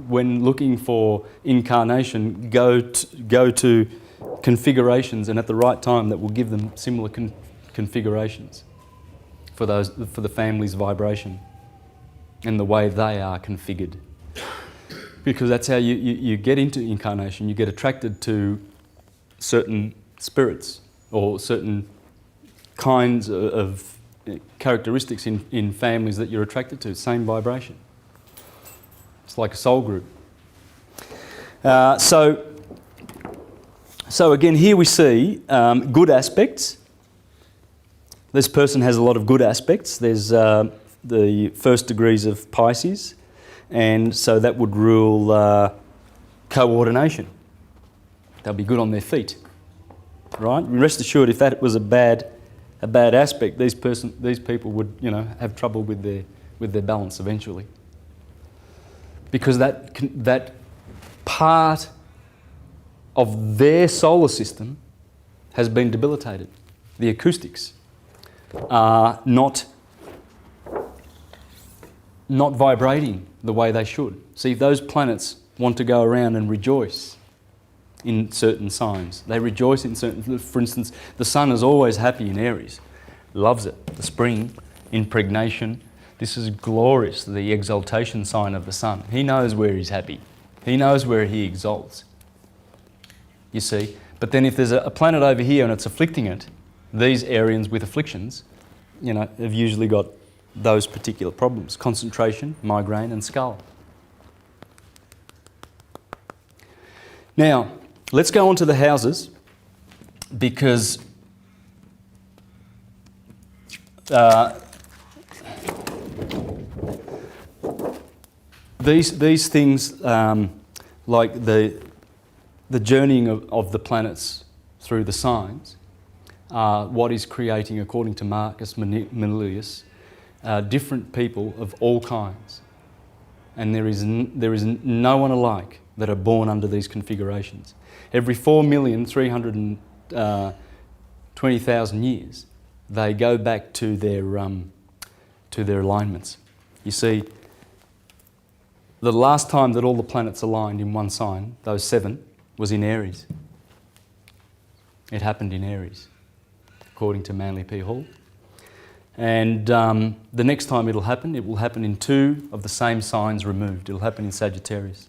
[SPEAKER 1] when looking for incarnation, go to configurations, and at the right time that will give them similar configurations for the family's vibration and the way they are configured. Because that's how you get into incarnation. You get attracted to certain spirits or certain kinds of characteristics in families that you're attracted to, same vibration. It's like a soul group. So again, here we see good aspects. This person has a lot of good aspects. There's the first degrees of Pisces, and so that would rule coordination. They'll be good on their feet, right? Rest assured, if that was a bad aspect, these people would, have trouble with their balance eventually, because that part of their solar system has been debilitated. The acoustics are not vibrating the way they should. See, if those planets want to go around and rejoice in certain signs, they rejoice in certain, for instance, the sun is always happy in Aries, loves it. The spring, impregnation, this is glorious, the exaltation sign of the sun. He knows where he's happy. He knows where he exalts. You see? But then if there's a planet over here and it's afflicting it, these Arians with afflictions, have usually got those particular problems: concentration, migraine, and skull. Now, let's go on to the houses, because these things, like the journeying of the planets through the signs, are what is creating, according to Marcus Manilius, different people of all kinds. And there is no one alike that are born under these configurations. Every 4,320,000 years, they go back to their alignments. You see, the last time that all the planets aligned in one sign, those 7, was in Aries. It happened in Aries, according to Manly P. Hall. And the next time it will happen in 2 of the same signs removed. It'll happen in Sagittarius.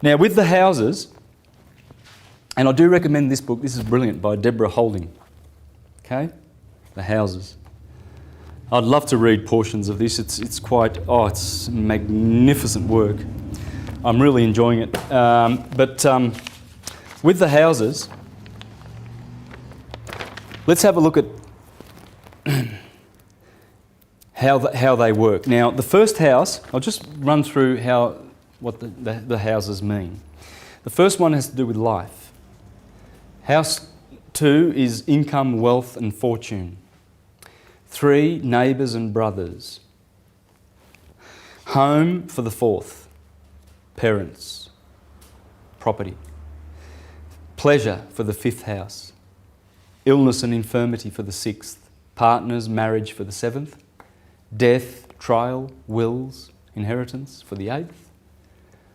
[SPEAKER 1] Now, with the houses, and I do recommend this book. This is brilliant, by Deborah Holding. Okay? The houses. I'd love to read portions of this. It's magnificent work. I'm really enjoying it. But with the houses, let's have a look at how they work. Now, the first house, I'll just run through what the houses mean. The first one has to do with life. House 2 is income, wealth, and fortune. 3, neighbours and brothers. Home for the 4th, parents, property. Pleasure for the 5th house. Illness and infirmity for the 6th. Partners, marriage for the 7th. Death, trial, wills, inheritance for the 8th.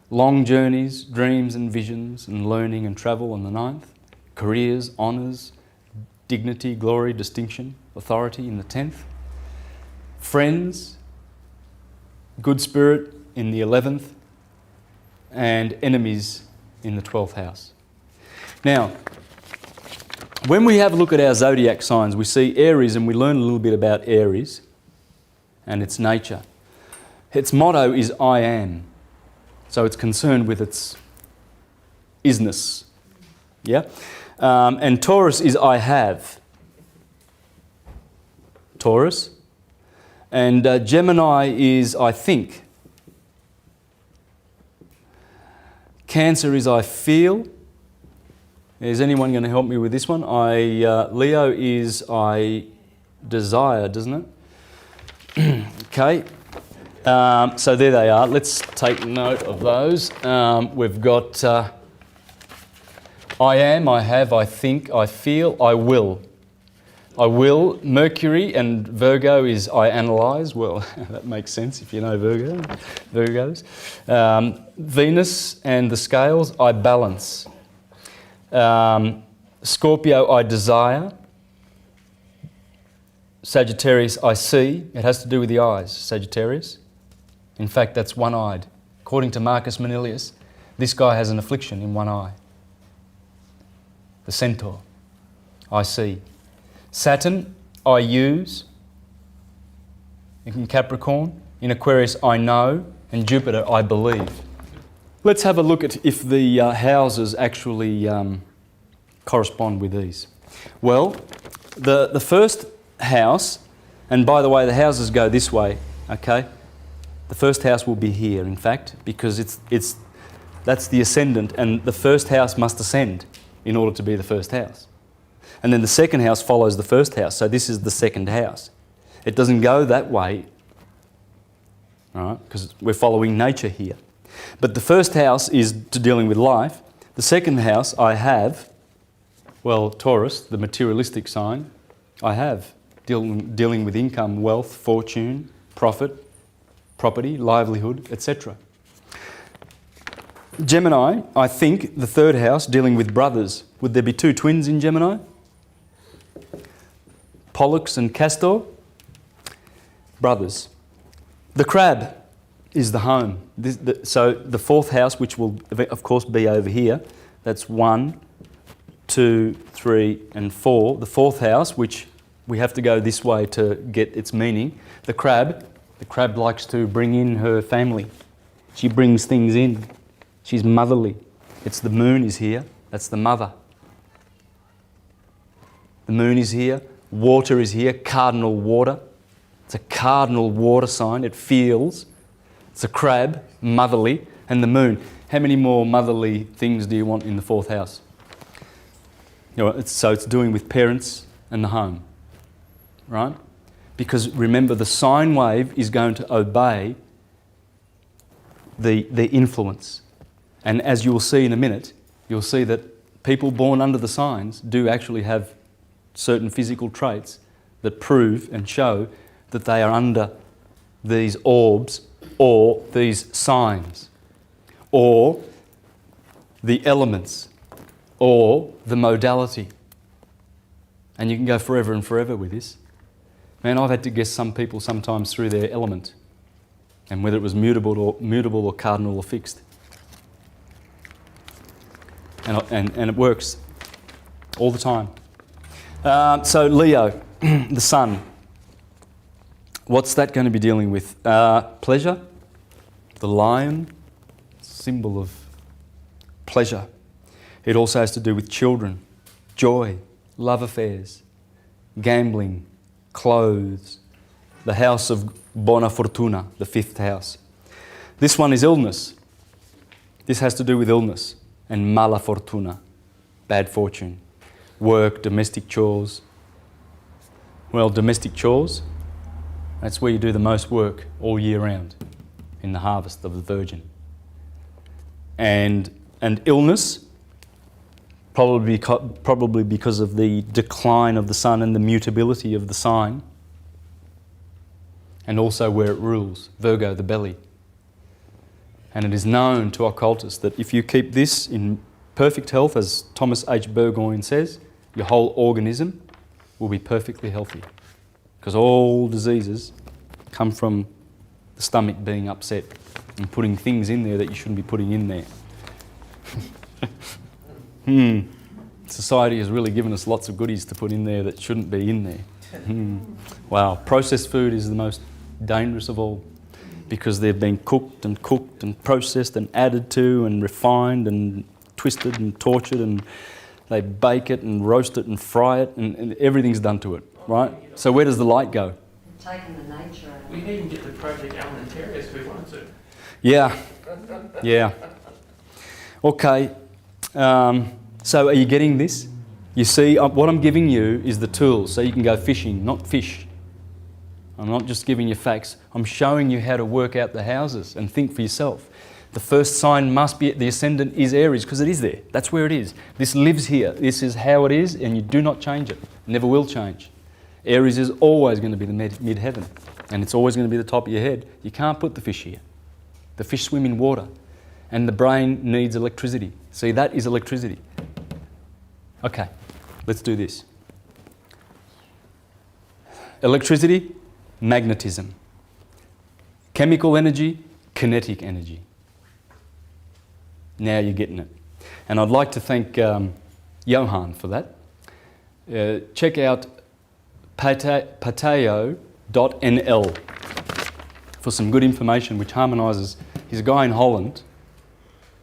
[SPEAKER 1] Long journeys, dreams and visions, and learning and travel on the 9th. Careers, honours, dignity, glory, distinction, authority in the 10th. Friends, good spirit in the 11th. And enemies in the 12th house. Now, when we have a look at our zodiac signs, we see Aries, and we learn a little bit about Aries and its nature. Its motto is I am. So it's concerned with its isness. Yeah? And Taurus is I have. Taurus. And Gemini is I think. Cancer is I feel. Is anyone going to help me with this one? Leo is I desire, doesn't it? Okay. So there they are. Let's take note of those. We've got I am, I have, I think, I feel, I will. I will. Mercury and Virgo is I analyse. Well, that makes sense if you know Virgos. Venus and the scales, I balance. Scorpio, I desire. Sagittarius, I see. It has to do with the eyes, Sagittarius. In fact, that's one-eyed. According to Marcus Manilius, this guy has an affliction in one eye. The centaur, I see. Saturn, I use. In Capricorn. In Aquarius, I know. And Jupiter, I believe. Let's have a look at if the houses actually correspond with these. Well, the first house, and by the way, the houses go this way, okay? The first house will be here, in fact, because that's the ascendant, and the first house must ascend in order to be the first house. And then the second house follows the first house, so this is the second house. It doesn't go that way, all right, because we're following nature here. But the first house is dealing with life. The second house I have, well, Taurus, the materialistic sign, I have dealing with income, wealth, fortune, profit, property, livelihood, etc. Gemini, I think, the third house, dealing with brothers. Would there be two twins in Gemini? Pollux and Castor, brothers. The crab is the home. So the fourth house, which will of course be over here, that's 1, 2, 3 and 4. The fourth house, which we have to go this way to get its meaning. The crab likes to bring in her family. She brings things in. She's motherly. It's the moon is here, that's the mother. The moon is here, water is here, cardinal water. It's a cardinal water sign, it feels. It's a crab, motherly, and the moon. How many more motherly things do you want in the fourth house? You know, so it's doing with parents and the home, right? Because remember, the sine wave is going to obey the influence. And as you will see in a minute, you'll see that people born under the signs do actually have certain physical traits that prove and show that they are under these orbs or these signs or the elements or the modality. And you can go forever and forever with this. Man, I've had to guess some people sometimes through their element and whether it was mutable or cardinal or fixed. And it works all the time. So Leo, the sun. What's that going to be dealing with? Pleasure, the lion, symbol of pleasure. It also has to do with children, joy, love affairs, gambling, clothes, the house of Bona Fortuna, the fifth house. This one is illness. This has to do with illness and mala fortuna, bad fortune. Work, domestic chores. Well, domestic chores, that's where you do the most work all year round in the harvest of the Virgin. And illness, probably because of the decline of the sun and the mutability of the sign, and also where it rules, Virgo, the belly. And it is known to occultists that if you keep this in perfect health, as Thomas H. Burgoyne says, your whole organism will be perfectly healthy. Because all diseases come from the stomach being upset and putting things in there that you shouldn't be putting in there. Society has really given us lots of goodies to put in there that shouldn't be in there. Wow, processed food is the most dangerous of all because they've been cooked and processed and added to and refined and twisted and tortured, and they bake it and roast it and fry it, and everything's done to it, right? So where does the light go?
[SPEAKER 5] Taking the nature out of
[SPEAKER 3] We can even get the Project Alimentarius if we wanted to.
[SPEAKER 1] Yeah, yeah. Okay, so are you getting this? You see, what I'm giving you is the tools, so you can go fishing, not fish. I'm not just giving you facts. I'm showing you how to work out the houses and think for yourself. The first sign must be, the ascendant is Aries, because it is there. That's where it is. This lives here. This is how it is, and you do not change it. Never will change. Aries is always going to be the mid-heaven, and it's always going to be the top of your head. You can't put the fish here. The fish swim in water, and the brain needs electricity. See, that is electricity. Okay, let's do this. Electricity, magnetism. Chemical energy, kinetic energy. Now you're getting it. And I'd like to thank Johan for that. Check out pateo.nl for some good information which harmonises. He's a guy in Holland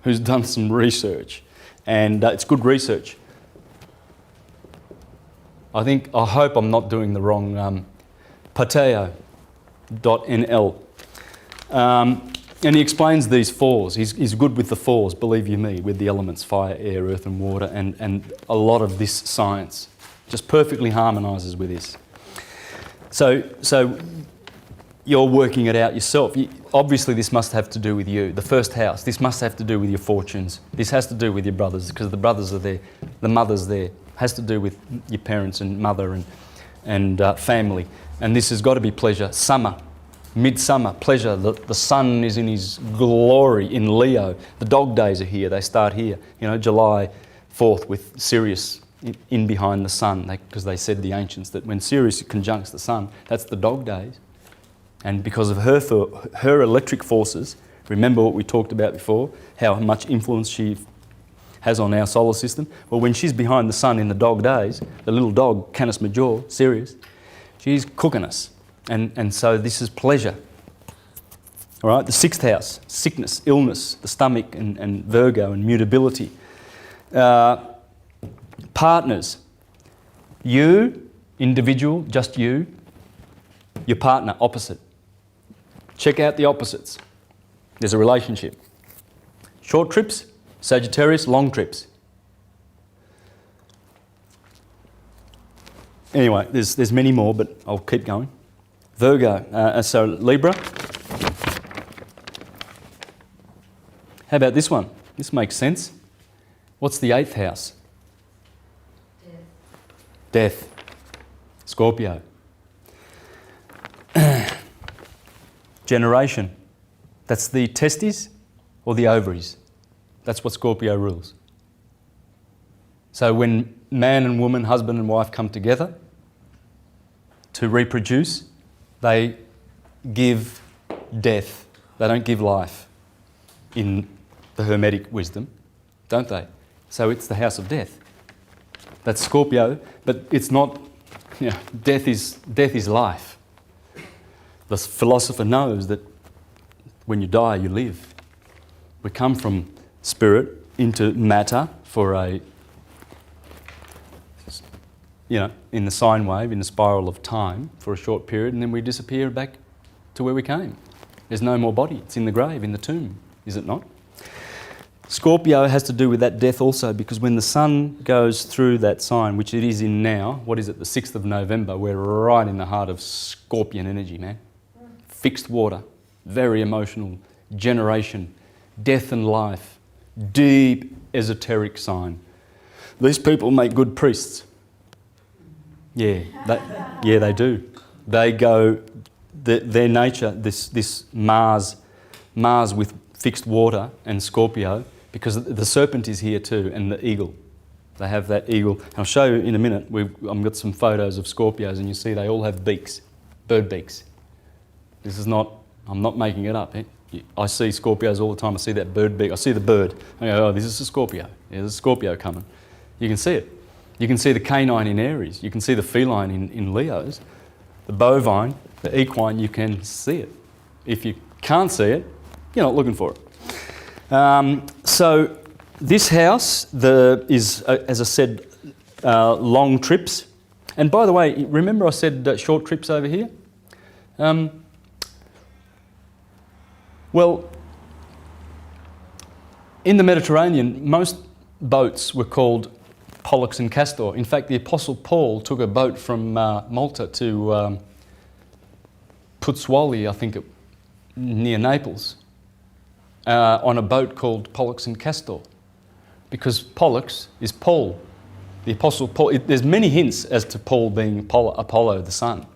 [SPEAKER 1] who's done some research, and it's good research. I hope I'm not doing the wrong pateo.nl. And he explains these fours. He's good with the fours, believe you me, with the elements fire, air, earth and water, and a lot of this science just perfectly harmonises with this. So you're working it out yourself. Obviously this must have to do with you, the first house. This must have to do with your fortunes. This has to do with your brothers, because the brothers are there, the mother's there. Has to do with your parents and mother and family. And this has got to be pleasure. Summer. Midsummer, pleasure. The sun is in his glory in Leo. The dog days are here. They start here. You know, July 4th with Sirius in behind the sun, because they said, the ancients, that when Sirius conjuncts the sun, that's the dog days. And because of her electric forces, remember what we talked about before, how much influence she has on our solar system. Well, when she's behind the sun in the dog days, the little dog, Canis Major, Sirius, she's cooking us. And so this is pleasure. All right, the sixth house, sickness, illness, the stomach and Virgo and mutability. Partners. You, individual, just you. Your partner, opposite. Check out the opposites. There's a relationship. Short trips, Sagittarius, long trips. Anyway, there's many more, but I'll keep going. Virgo, so Libra. How about this one? This makes sense. What's the 8th house? Death. Scorpio. Generation. That's the testes or the ovaries. That's what Scorpio rules. So when man and woman, husband and wife come together to reproduce, they give death. They don't give life in the Hermetic wisdom, don't they? So it's the house of death. That's Scorpio, but it's not, you know, death is life. The philosopher knows that when you die, you live. We come from spirit into matter for a, you know, in the sine wave, in the spiral of time for a short period, and then we disappear back to where we came. There's no more body. It's in the grave, in the tomb, is it not? Scorpio has to do with that death also, because when the sun goes through that sign, which it is in now, what is it, the 6th of November, we're right in the heart of Scorpion energy, man. Fixed water, very emotional, generation, death and life, deep esoteric sign. These people make good priests. Yeah, they do. They go, their nature, this Mars with fixed water and Scorpio, because the serpent is here too, and the eagle. They have that eagle. And I'll show you in a minute. I've got some photos of Scorpios, and you see they all have beaks, bird beaks. This is not, I'm not making it up. I see Scorpios all the time. I see that bird beak. I see the bird. I go, oh, this is a Scorpio. Yeah, there's a Scorpio coming. You can see it. You can see the canine in Aries. You can see the feline in Leos. The bovine, the equine, you can see it. If you can't see it, you're not looking for it. So this house is, as I said, long trips. And by the way, remember I said short trips over here? Well, in the Mediterranean, most boats were called Pollux and Castor. In fact, the Apostle Paul took a boat from Malta to Pozzuoli, I think, near Naples, on a boat called Pollux and Castor, because Pollux is Paul, the Apostle Paul. There's many hints as to Paul being Apollo, the sun,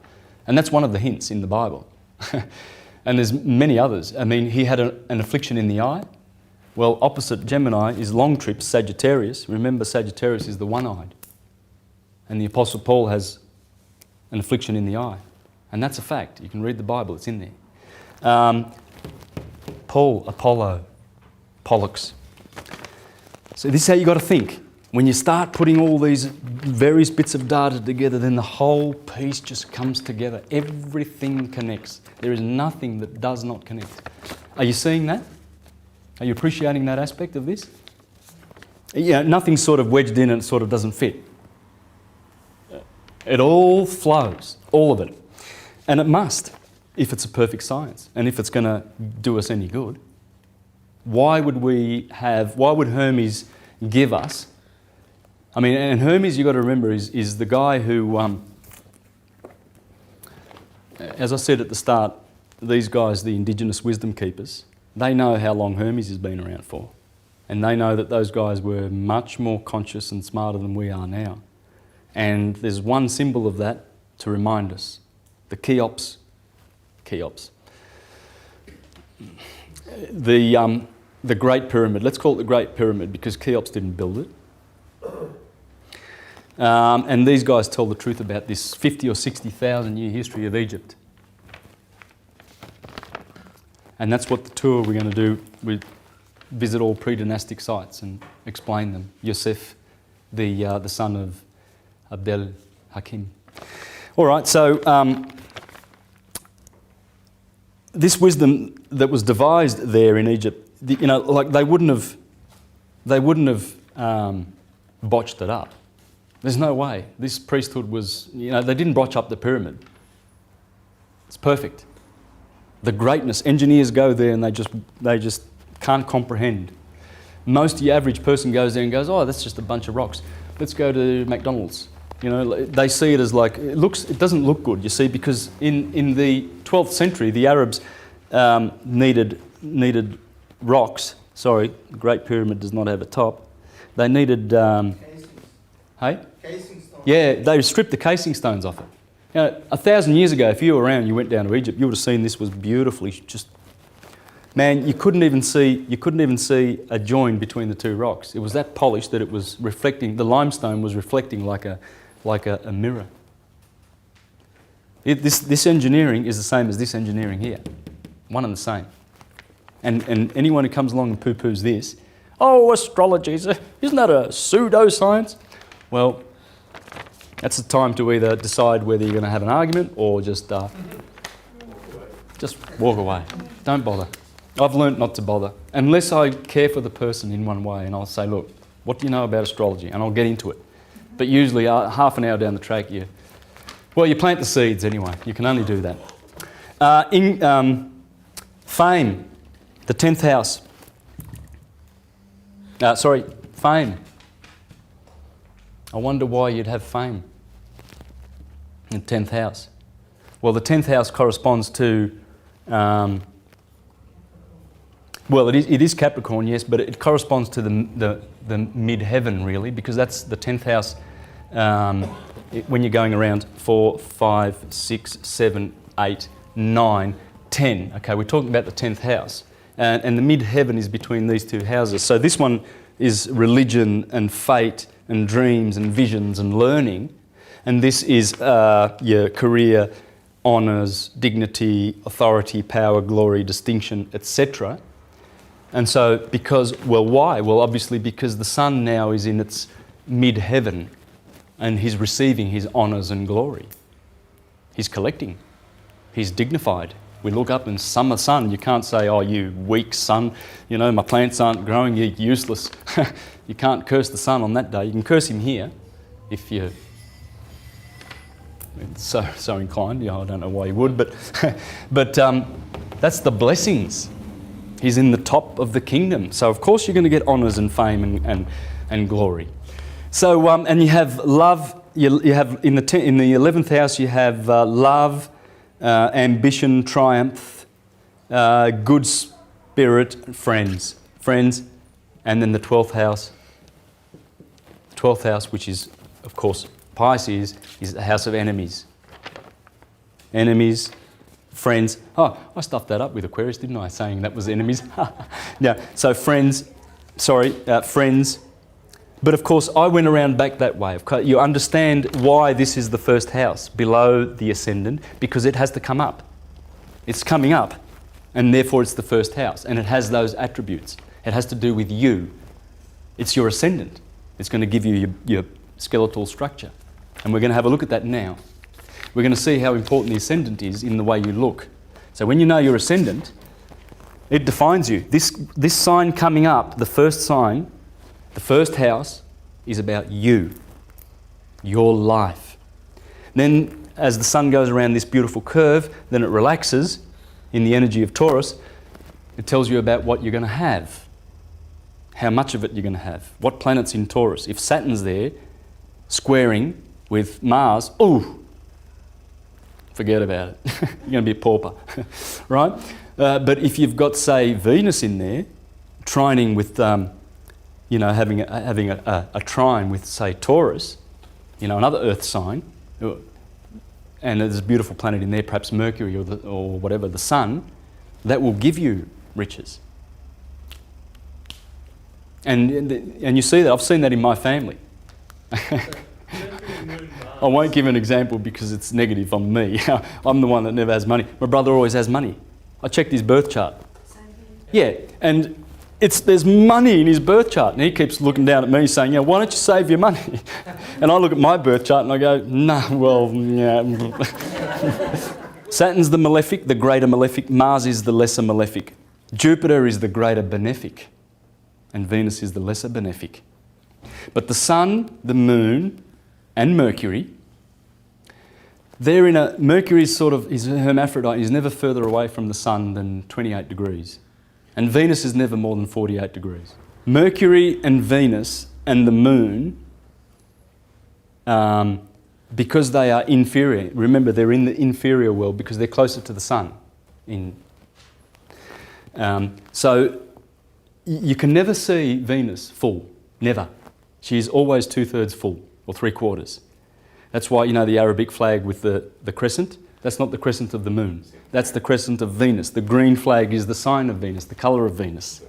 [SPEAKER 1] and that's one of the hints in the Bible. And there's many others. I mean, he had an affliction in the eye. Well, opposite Gemini is long trip, Sagittarius. Remember, Sagittarius is the one-eyed. And the Apostle Paul has an affliction in the eye. And that's a fact. You can read the Bible, it's in there. Paul, Apollo, Pollux. So this is how you got to think. When you start putting all these various bits of data together, then the whole piece just comes together. Everything connects. There is nothing that does not connect. Are you seeing that? Are you appreciating that aspect of this? Yeah, nothing's sort of wedged in and it sort of doesn't fit. It all flows, all of it. And it must, if it's a perfect science and if it's going to do us any good. Why would Hermes give us? I mean, and Hermes, you've got to remember, is the guy who, as I said at the start, these guys, the indigenous wisdom keepers, they know how long Hermes has been around for. And they know that those guys were much more conscious and smarter than we are now. And there's one symbol of that to remind us. The Cheops. The Great Pyramid. Let's call it the Great Pyramid because Cheops didn't build it. And these guys tell the truth about this 50 or 60,000 year history of Egypt. And that's what the tour we're going to do. We visit all pre-dynastic sites and explain them. Yosef, the son of Abdel Hakim. All right, so this wisdom that was devised there in Egypt, like they wouldn't have botched it up. There's no way. This priesthood was, they didn't botch up the pyramid. It's perfect. The greatness, engineers go there and they just can't comprehend. Most of the average person goes there and goes, oh, that's just a bunch of rocks. Let's go to McDonald's. They see it as like, it doesn't look good, you see, because in the 12th century, the Arabs needed rocks. Sorry, the Great Pyramid does not have a top. They needed, hey?
[SPEAKER 2] Casing stones.
[SPEAKER 1] Yeah, they stripped the casing stones off it. 1,000 years ago, if you were around, you went down to Egypt, you would have seen this was beautifully just. Man, you couldn't even see a join between the two rocks. It was that polished that it was reflecting. The limestone was reflecting like a mirror. This engineering is the same as this engineering here, one and the same. And anyone who comes along and poo-poos this, oh, astrology, isn't that a pseudoscience? Well, that's the time to either decide whether you're going to have an argument or just walk away. Don't bother. I've learnt not to bother, unless I care for the person in one way, and I'll say, look, what do you know about astrology? And I'll get into it. But usually half an hour down the track, you plant the seeds anyway. You can only do that. Fame, the 10th house. Fame. I wonder why you'd have fame in the 10th house. Well, the 10th house corresponds to, it is Capricorn, yes, but it corresponds to the mid-heaven, really, because that's the 10th house when you're going around 4, 5, 6, 7, 8, 9, 10. Okay, we're talking about the 10th house. And the mid-heaven is between these two houses. So this one is religion and fate and dreams and visions and learning. And this is your career, honours, dignity, authority, power, glory, distinction, etc. And so why? Well, obviously because the sun now is in its mid-heaven and he's receiving his honours and glory. He's collecting. He's dignified. We look up and summer sun, you can't say, oh, you weak sun, my plants aren't growing, you're useless. You can't curse the sun on that day. You can curse him here if you're so inclined. I don't know why you would, but that's the blessings. He's in the top of the kingdom. So of course you're going to get honours and fame and glory. So, and you have love, you have in the 11th house you have love, ambition, triumph, good spirit, friends, and then the 12th house. The 12th house, which is, of course, Pisces, is the house of enemies. Enemies, friends. Oh, I stuffed that up with Aquarius, didn't I? Saying that was enemies. Yeah, so friends. But of course, I went around back that way. You understand why this is the first house below the ascendant, because it has to come up. It's coming up, and therefore it's the first house, and it has those attributes. It has to do with you. It's your ascendant. It's going to give you your skeletal structure. And we're going to have a look at that now. We're going to see how important the ascendant is in the way you look. So when you know your ascendant, it defines you. This sign coming up, the first sign, the first house, is about you, your life. Then as the sun goes around this beautiful curve, then it relaxes in the energy of Taurus. It tells you about what you're going to have, how much of it you're going to have, what planet's in Taurus. If Saturn's there, squaring with Mars, ooh, forget about it. You're going to be a pauper, right? But if you've got, say, Venus in there, trining with, having a trine with, say, Taurus, another Earth sign, and there's a beautiful planet in there, perhaps Mercury or whatever, the Sun, that will give you riches. And you see that. I've seen that in my family. I won't give an example because it's negative on me. I'm the one that never has money. My brother always has money. I checked his birth chart. Yeah, and there's money in his birth chart, and he keeps looking down at me saying, why don't you save your money? And I look at my birth chart and I go, yeah. Saturn's the malefic, the greater malefic. Mars is the lesser malefic. Jupiter is the greater benefic, and Venus is the lesser benefic. But the Sun, the Moon, and Mercury, Mercury is is a hermaphrodite. He's never further away from the Sun than 28 degrees. And Venus is never more than 48 degrees. Mercury and Venus and the Moon, because they are inferior, remember they're in the inferior world because they're closer to the Sun. So you can never see Venus full, never. She's always 2/3 full, or 3/4. That's why, the Arabic flag with the crescent, that's not the crescent of the moon. That's the crescent of Venus. The green flag is the sign of Venus, the colour of Venus.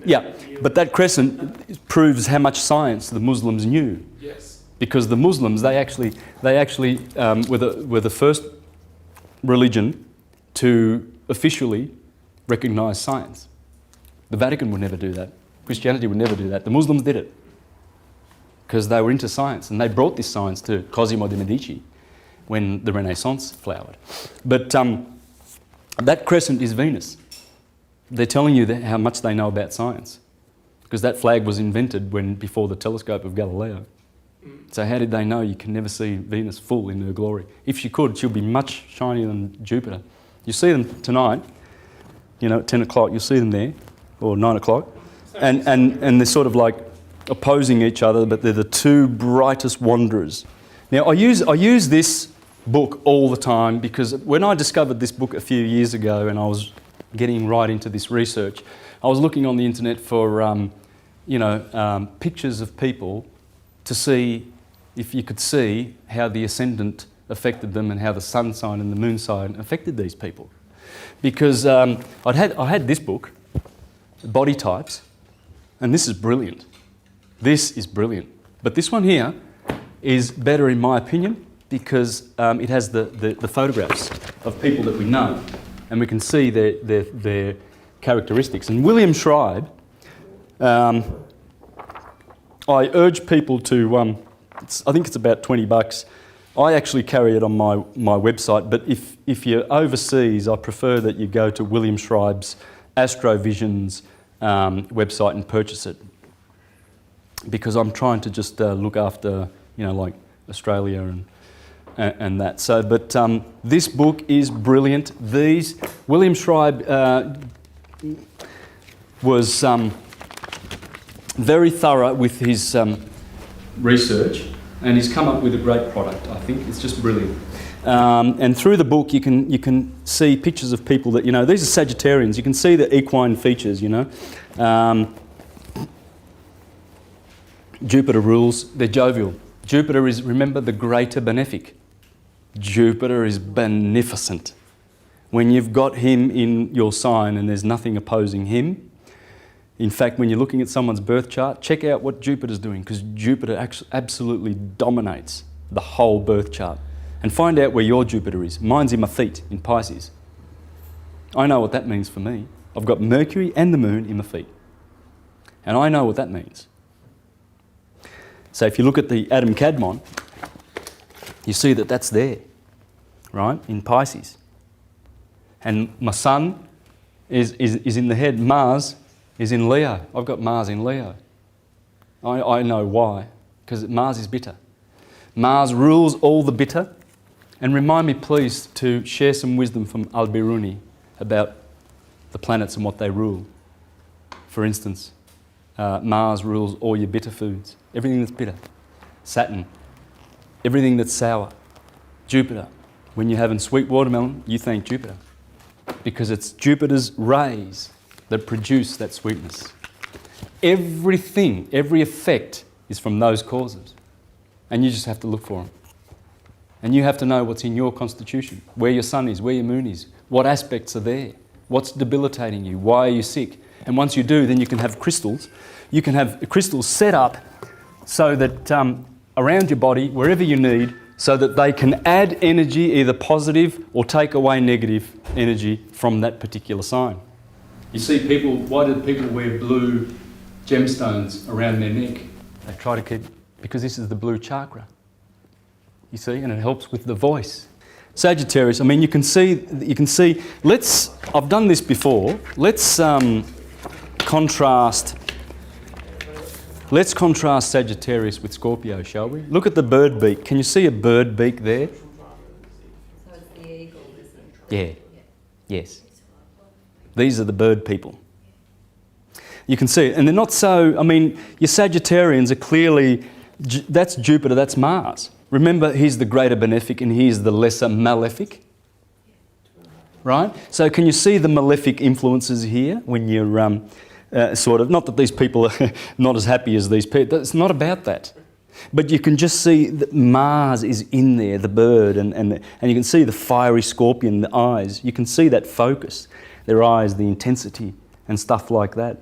[SPEAKER 1] Yeah, but that crescent proves how much science the Muslims knew.
[SPEAKER 3] Yes.
[SPEAKER 1] Because the Muslims, they actually were the first religion to officially recognise science. The Vatican would never do that. Christianity would never do that. The Muslims did it because they were into science, and they brought this science to Cosimo de' Medici when the Renaissance flowered. But that crescent is Venus. They're telling you how much they know about science, because that flag was invented before the telescope of Galileo. So how did they know you can never see Venus full in her glory? If she could, she'll be much shinier than Jupiter. You see them tonight, at 10 o'clock, you'll see them there, or 9 o'clock, and they're sort of like opposing each other, but they're the two brightest wanderers. Now, I use this book all the time because when I discovered this book a few years ago and I was getting right into this research, I was looking on the internet for, pictures of people to see if you could see how the ascendant affected them and how the sun sign and the moon sign affected these people. Because I had this book, Body Types, and this is brilliant. This is brilliant. But this one here is better in my opinion because it has the photographs of people that we know, and we can see their characteristics. And William Schreiber, I urge people to, I think it's about $20. I actually carry it on my website, but if you're overseas, I prefer that you go to William Schreiber's Astrovision's website and purchase it, because I'm trying to just look after, like Australia and that. So, but this book is brilliant. William Schreiber was very thorough with his research, and he's come up with a great product, I think. It's just brilliant. And through the book, you can see pictures of people that, you know, these are Sagittarians. You can see the equine features, you know. Jupiter rules, they're jovial. Jupiter is, remember, the greater benefic. Jupiter is beneficent. When you've got him in your sign and there's nothing opposing him, in fact, when you're looking at someone's birth chart, check out what Jupiter's doing, because Jupiter absolutely dominates the whole birth chart. And find out where your Jupiter is. Mine's in my feet, in Pisces. I know what that means for me. I've got Mercury and the Moon in my feet. And I know what that means. So if you look at the Adam Kadmon, you see that that's there, right, in Pisces. And my Sun is in the head. Mars is in Leo. I've got Mars in Leo. I know why, because Mars is bitter. Mars rules all the bitter. And remind me, please, to share some wisdom from Al-Biruni about the planets and what they rule. For instance, Mars rules all your bitter foods, everything that's bitter. Saturn, everything that's sour. Jupiter, when you're having sweet watermelon, you thank Jupiter, because it's Jupiter's rays that produce that sweetness. Everything, every effect is from those causes. And you just have to look for them. And you have to know what's in your constitution, where your sun is, where your moon is, what aspects are there, what's debilitating you, why are you sick. And once you do, then you can have crystals. You can have crystals set up so that around your body, wherever you need, so that they can add energy, either positive or take away negative energy from that particular sign. You see people, why do people wear blue gemstones around their neck? They try to keep, because this is the blue chakra. You see, and it helps with the voice. Sagittarius, I mean, you can see, I've done this before. Let's contrast Sagittarius with Scorpio, shall we? Look at the bird beak. Can you see a bird beak there?
[SPEAKER 5] So it's the eagle, isn't it?
[SPEAKER 1] Yeah. Yes. These are the bird people. You can see it, and they're not so, I mean, your Sagittarians are clearly, that's Jupiter, that's Mars. Remember, he's the greater benefic and he's the lesser malefic. Right? So can you see the malefic influences here when you're sort of, not that these people are not as happy as these people, it's not about that. But you can just see that Mars is in there, the bird, and you can see the fiery scorpion, the eyes. You can see that focus, their eyes, the intensity and stuff like that.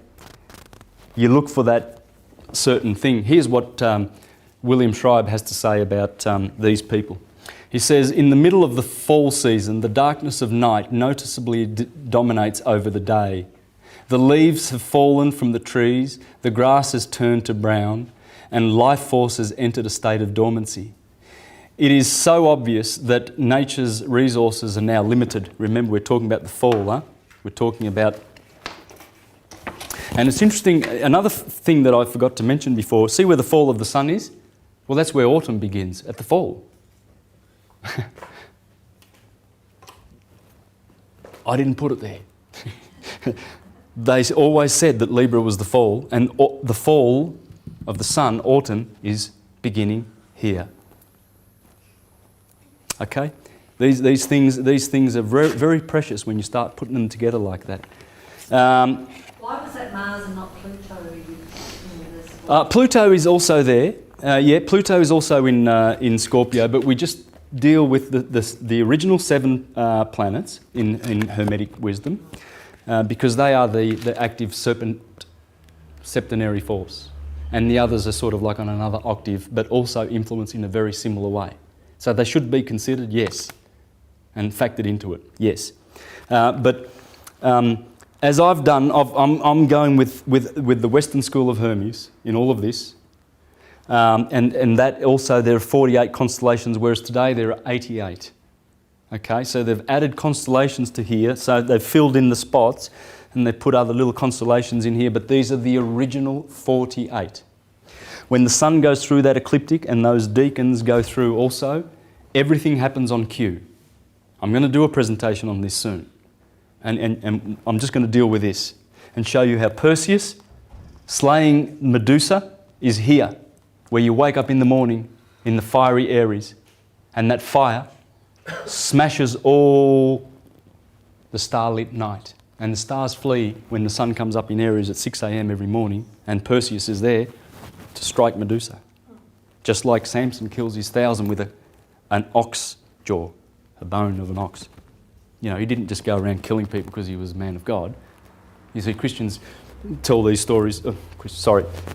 [SPEAKER 1] You look for that certain thing. Here's what William Schreiber has to say about these people. He says, in the middle of the fall season, the darkness of night noticeably dominates over the day. The leaves have fallen from the trees, the grass has turned to brown, and life force has entered a state of dormancy. It is so obvious that nature's resources are now limited. Remember, we're talking about the fall, huh? We're talking about... And it's interesting, another thing that I forgot to mention before, see where the fall of the sun is? Well, that's where autumn begins, at the fall. I didn't put it there. They always said that Libra was the fall, and the fall of the sun, autumn, is beginning here. Okay? These things are very, very precious when you start putting them together like that.
[SPEAKER 5] Why was that Mars and not Pluto in this?
[SPEAKER 1] Pluto is also there. Pluto is also in Scorpio, but we just deal with the original 7 planets in Hermetic wisdom, because they are the active septenary force, and the others are sort of like on another octave, but also influence in a very similar way. So they should be considered, yes, and factored into it, yes. As I've done, I'm going with the Western School of Hermes in all of this. And that also, there are 48 constellations, whereas today there are 88. Okay, so they've added constellations to here, so they've filled in the spots and they've put other little constellations in here, but these are the original 48. When the sun goes through that ecliptic and those deacons go through also, everything happens on cue. I'm going to do a presentation on this soon. And I'm just going to deal with this and show you how Perseus slaying Medusa is here, where you wake up in the morning in the fiery Aries, and that fire smashes all the starlit night. And the stars flee when the sun comes up in Aries at 6 a.m. every morning, and Perseus is there to strike Medusa. Just like Samson kills his 1,000 with an ox jaw, a bone of an ox. You know, he didn't just go around killing people because he was a man of God. You see, Christians tell these stories,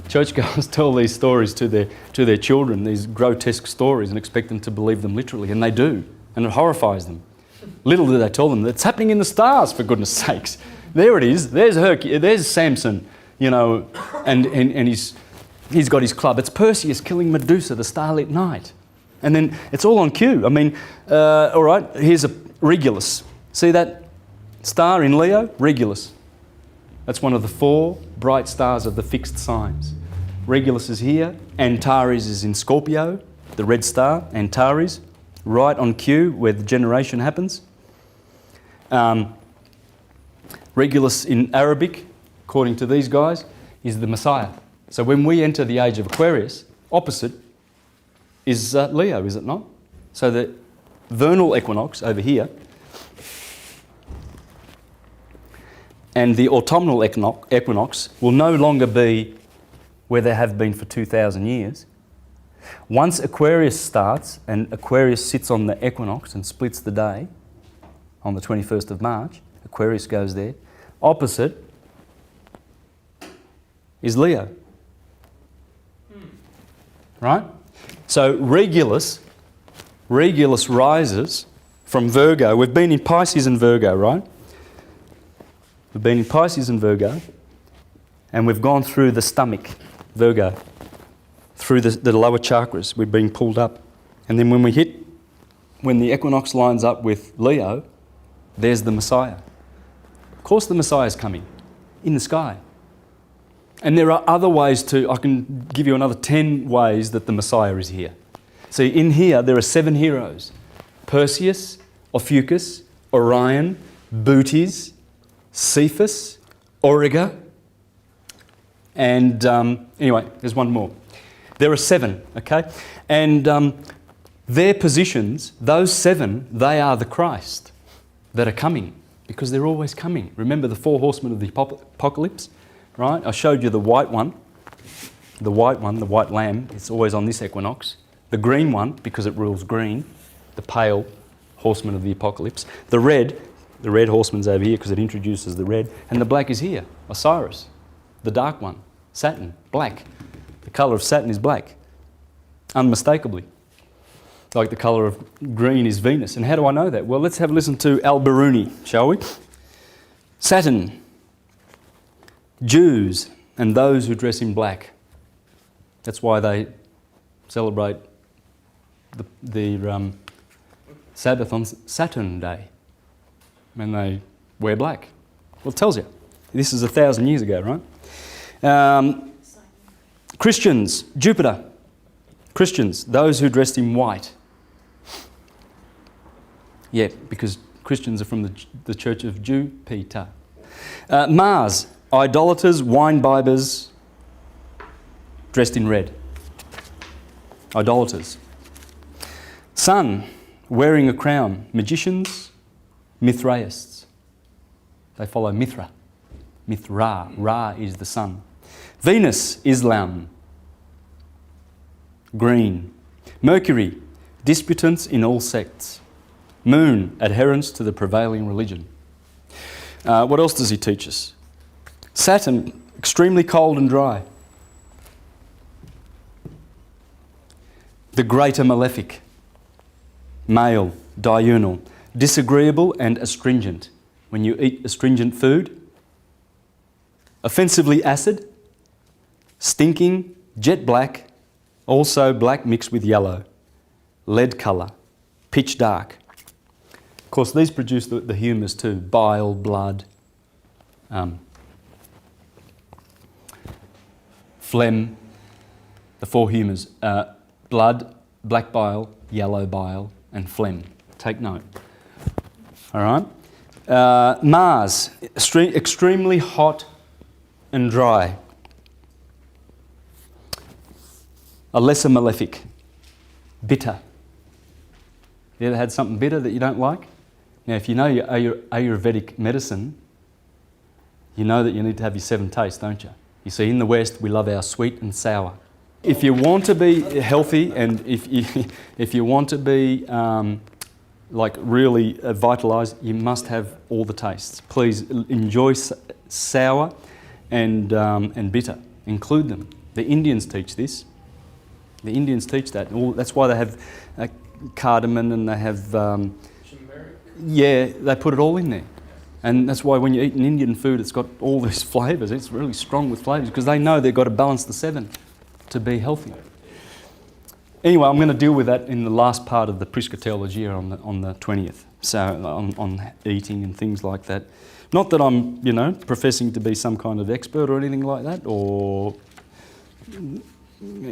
[SPEAKER 1] churchgoers tell these stories to their children, these grotesque stories, and expect them to believe them literally, and they do, and it horrifies them. Little do they tell them that it's happening in the stars, for goodness sakes. There it is, there's Samson, you know, and he's got his club. It's Perseus killing Medusa, the starlit night. And then it's all on cue. I mean, all right, here's a Regulus. See that star in Leo? Regulus. That's one of the 4 bright stars of the fixed signs. Regulus is here. Antares is in Scorpio, the red star, Antares, right on cue where the generation happens. Regulus in Arabic, according to these guys, is the Messiah. So when we enter the age of Aquarius, opposite is Leo, is it not? So the vernal equinox over here and the autumnal equinox will no longer be where they have been for 2,000 years. Once Aquarius starts and Aquarius sits on the equinox and splits the day on the 21st of March, Aquarius goes there. Opposite is Leo. Right? So Regulus rises from Virgo. We've been in Pisces and Virgo, right? We've been in Pisces and Virgo, and we've gone through the stomach, Virgo, through the lower chakras. We're being pulled up. And then when the equinox lines up with Leo, there's the Messiah. Of course the Messiah is coming in the sky. And there are other ways I can give you another 10 ways that the Messiah is here. See, in here there are 7 heroes. Perseus, Ophiuchus, Orion, Bootes, Cephas, Auriga, and anyway, there's one more. There are 7, okay? And their positions, those 7, they are the Christ that are coming, because they're always coming. Remember the 4 horsemen of the apocalypse, right? I showed you the white one, the white lamb, it's always on this equinox. The green one, because it rules green, the pale horseman of the apocalypse. The red horseman's over here because it introduces the red. And the black is here, Osiris, the dark one, Saturn, black. The colour of Saturn is black, unmistakably. Like the colour of green is Venus. And how do I know that? Well, let's have a listen to Al-Biruni, shall we? Saturn, Jews and those who dress in black. That's why they celebrate the Sabbath on Saturn Day, when they wear black. Well, it tells you. This is 1,000 years ago, right? Christians, Jupiter. Christians, those who dressed in white. Yeah, because Christians are from the Church of Jupiter. Mars, idolaters, wine-bibbers, dressed in red. Idolaters. Sun, wearing a crown. Magicians, Mithraists. They follow Mithra. Mithra. Ra is the sun. Venus, Islam. Green. Mercury, disputants in all sects. Moon, adherents to the prevailing religion. What else does he teach us? Saturn, extremely cold and dry. The greater malefic. Male, diurnal, disagreeable and astringent. When you eat astringent food. Offensively acid, stinking, jet black, also black mixed with yellow, lead colour, pitch dark. Of course, these produce the humours too, bile, blood, phlegm, the 4 humours, blood, black bile, yellow bile, and phlegm. Take note. All right. Mars, extremely hot and dry. A lesser malefic, bitter. You ever had something bitter that you don't like? Now, if you know your Ayurvedic medicine, you know that you need to have your 7 tastes, don't you? You see, in the West, we love our sweet and sour. If you want to be healthy and if you want to be like really vitalised, you must have all the tastes. Please enjoy sour and bitter. Include them. The Indians teach this. The Indians teach that. That's why they have cardamom and they have... yeah, they put it all in there. And that's why when you eat an Indian food, it's got all these flavours. It's really strong with flavours because they know they've got to balance the 7 to be healthy. Anyway, I'm going to deal with that in the last part of the PROSZЬ Theology on the 20th. So on eating and things like that. Not that I'm, you know, professing to be some kind of expert or anything like that, or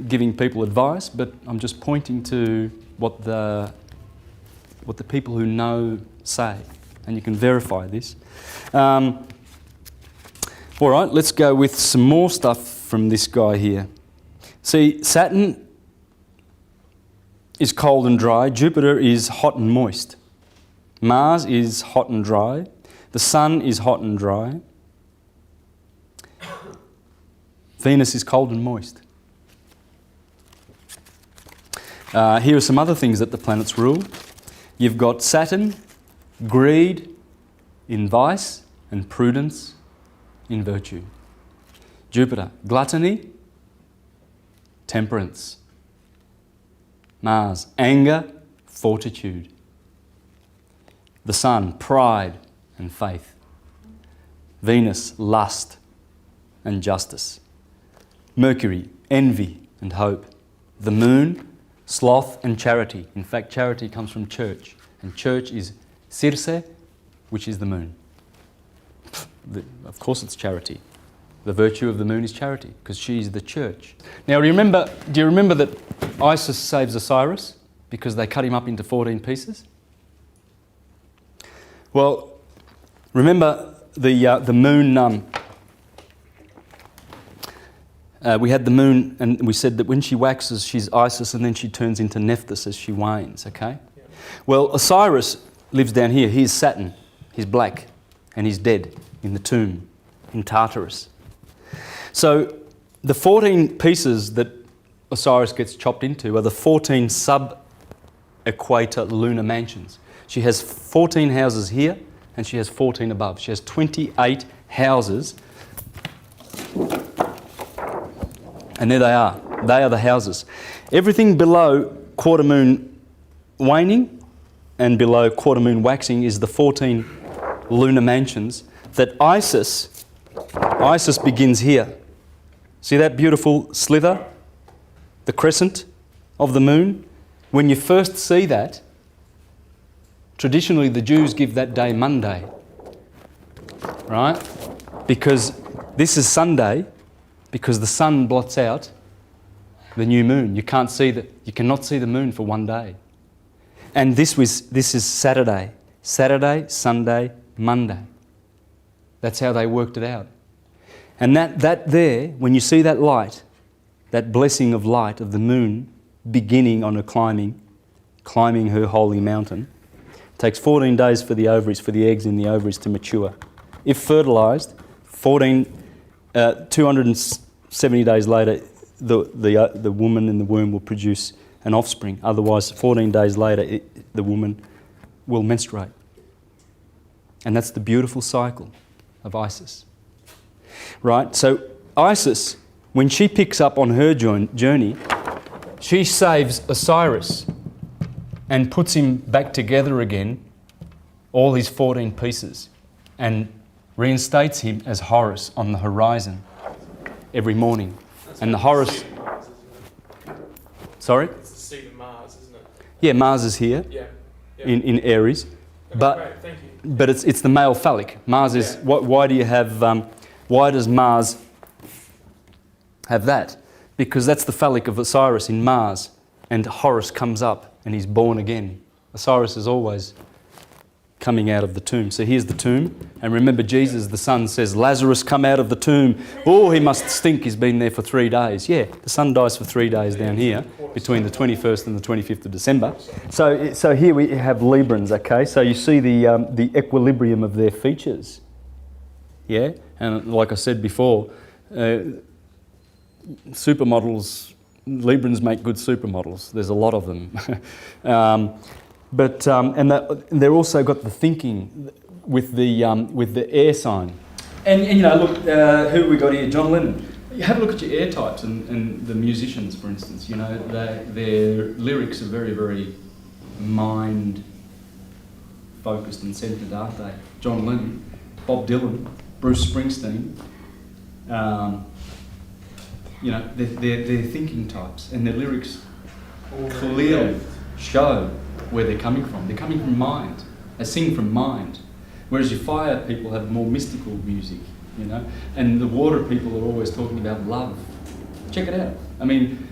[SPEAKER 1] giving people advice, but I'm just pointing to what the people who know say, and you can verify this. All right, let's go with some more stuff from this guy here. See, Saturn is cold and dry. Jupiter is hot and moist. Mars is hot and dry. The Sun is hot and dry. Venus is cold and moist. Here are some other things that the planets rule. You've got Saturn, greed in vice, and prudence in virtue. Jupiter, gluttony, temperance. Mars, anger, fortitude. The Sun, pride and faith. Venus, lust and justice. Mercury, envy and hope. The Moon, sloth and charity. In fact, charity comes from church, and church is Circe, which is the moon. Of course it's charity. The virtue of the moon is charity, because she's the church. Now do you remember that Isis saves Osiris because they cut him up into 14 pieces? Well, remember the moon... we had the moon, and we said that when she waxes, she's Isis, and then she turns into Nephthys as she wanes, okay? Yeah. Well, Osiris lives down here. He's Saturn. He's black, and he's dead in the tomb in Tartarus. So the 14 pieces that Osiris gets chopped into are the 14 sub-equator lunar mansions. She has 14 houses here, and she has 14 above. She has 28 houses. And there they are. They are the houses. Everything below quarter moon waning and below quarter moon waxing is the 14 lunar mansions that Isis begins here. See that beautiful slither? The crescent of the moon? When you first see that, traditionally the Jews give that day Monday, right? Because this is Sunday, because the sun blots out the new moon. You cannot see the moon for one day. And this is Saturday. Saturday, Sunday, Monday. That's how they worked it out. And that there, when you see that light, that blessing of light of the moon beginning on her climbing her holy mountain, takes 14 days for the ovaries, for the eggs in the ovaries to mature. If fertilised, 270 days later, the woman in the womb will produce an offspring. Otherwise, 14 days later, the woman will menstruate. And that's the beautiful cycle of Isis. Right? So Isis, when she picks up on her journey, she saves Osiris and puts him back together again, all his 14 pieces, and reinstates him as Horus on the horizon every morning. And the Horus... Sorry?
[SPEAKER 3] It's the seat of Mars, isn't it?
[SPEAKER 1] Yeah, Mars is here,
[SPEAKER 3] Yeah.
[SPEAKER 1] in Aries.
[SPEAKER 3] Okay,
[SPEAKER 1] But
[SPEAKER 3] great, thank you.
[SPEAKER 1] but it's the male phallic. Mars is... Why do you have... why does Mars have that? Because that's the phallic of Osiris in Mars, and Horus comes up and he's born again. Osiris is always coming out of the tomb. So here's the tomb, and remember Jesus, the Son, says, Lazarus, come out of the tomb. Oh, he must stink, he's been there for 3 days. Yeah, the Son dies for 3 days down here, between the 21st and the 25th of December. So here we have Librans, okay? So you see the equilibrium of their features. Yeah, and like I said before, supermodels, Librans make good supermodels. There's a lot of them. And they're also got the thinking with the air sign. And you know, look, who have we got here? John Lennon. You have a look at your air types and the musicians, for instance. You know, their lyrics are very, very mind-focused and centred, aren't they? John Lennon, Bob Dylan, Bruce Springsteen. You know, they're thinking types, and their lyrics clearly show where they're coming from. They're coming from mind. They sing from mind. Whereas your fire people have more mystical music, you know, and the water people are always talking about love. Check it out. I mean,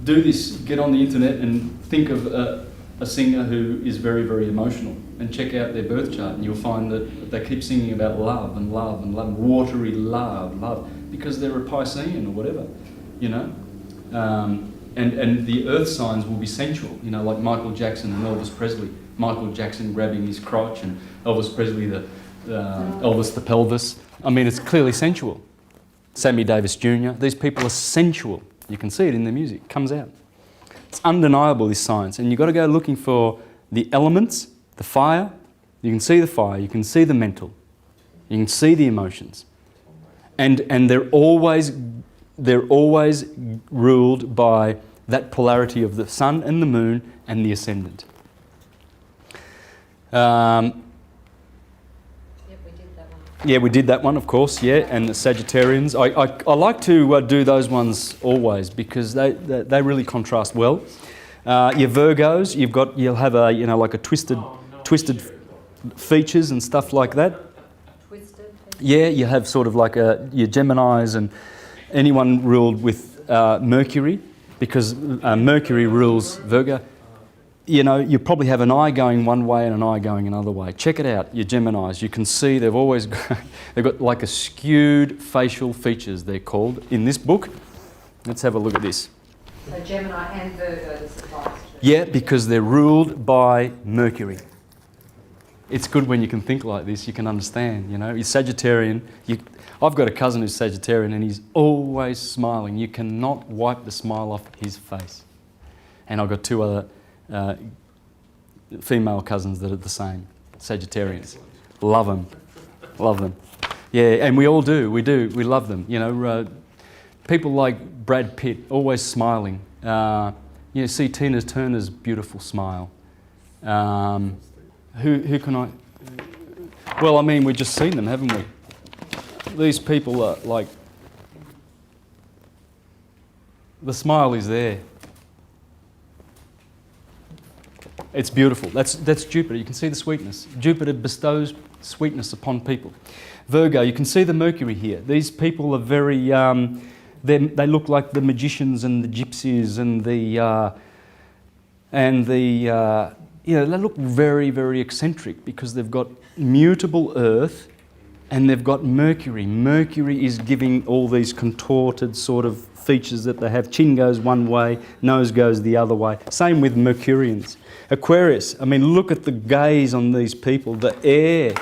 [SPEAKER 1] do this, get on the internet and think of a singer who is very, very emotional, and check out their birth chart, and you'll find that they keep singing about love and love and love, watery love, because they're a Piscean or whatever, you know. And the earth signs will be sensual, you know, like Michael Jackson and Elvis Presley. Michael Jackson grabbing his crotch, and Elvis Presley, Elvis the pelvis. I mean, it's clearly sensual. Sammy Davis Jr., these people are sensual. You can see it in their music, it comes out. It's undeniable, this science, and you've got to go looking for the elements, the fire. You can see the fire, you can see the mental, you can see the emotions. And they're always ruled by that polarity of the sun and the moon and the ascendant.
[SPEAKER 5] Yep, we did that one.
[SPEAKER 1] Yeah, we did that one, of course, yeah, and the Sagittarians. I like to do those ones always because they really contrast well. Your Virgos, you'll have a, you know, like a twisted features and stuff like that.
[SPEAKER 5] Twisted?
[SPEAKER 1] Yeah, you have sort of like your Geminis and anyone ruled with Mercury, because Mercury rules Virgo. You know, you probably have an eye going one way and an eye going another way. Check it out, your Geminis. You can see they've got like a skewed facial features, they're called, in this book. Let's have a look at this.
[SPEAKER 5] So Gemini and Virgo this applies to?
[SPEAKER 1] Yeah, because they're ruled by Mercury. It's good when you can think like this, you can understand, you know. You're Sagittarian. I've got a cousin who's Sagittarian and he's always smiling. You cannot wipe the smile off his face. And I've got two other female cousins that are the same, Sagittarians. Love them, love them. Yeah, and we all do, we love them. You know, people like Brad Pitt, always smiling. You know, see Tina Turner's beautiful smile. Who can I? Well, I mean, we've just seen them, haven't we? These people are like, the smile is there. It's beautiful. That's Jupiter. You can see the sweetness. Jupiter bestows sweetness upon people. Virgo, you can see the Mercury here. These people are very, they look like the magicians and the gypsies and you know, they look very, very eccentric because they've got mutable earth and they've got Mercury. Mercury is giving all these contorted sort of features that they have. Chin goes one way, nose goes the other way. Same with Mercurians. Aquarius, I mean, look at the gaze on these people. The air,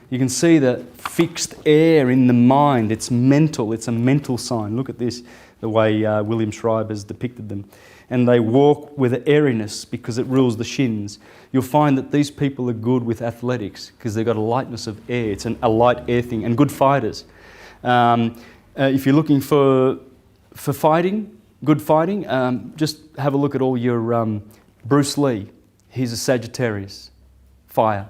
[SPEAKER 1] you can see the fixed air in the mind. It's mental, it's a mental sign. Look at this, the way William Schreiber's depicted them. And they walk with an airiness because it rules the shins. You'll find that these people are good with athletics because they've got a lightness of air. It's a light air thing, and good fighters. If you're looking for fighting, good fighting, just have a look at all your Bruce Lee. He's a Sagittarius, fire.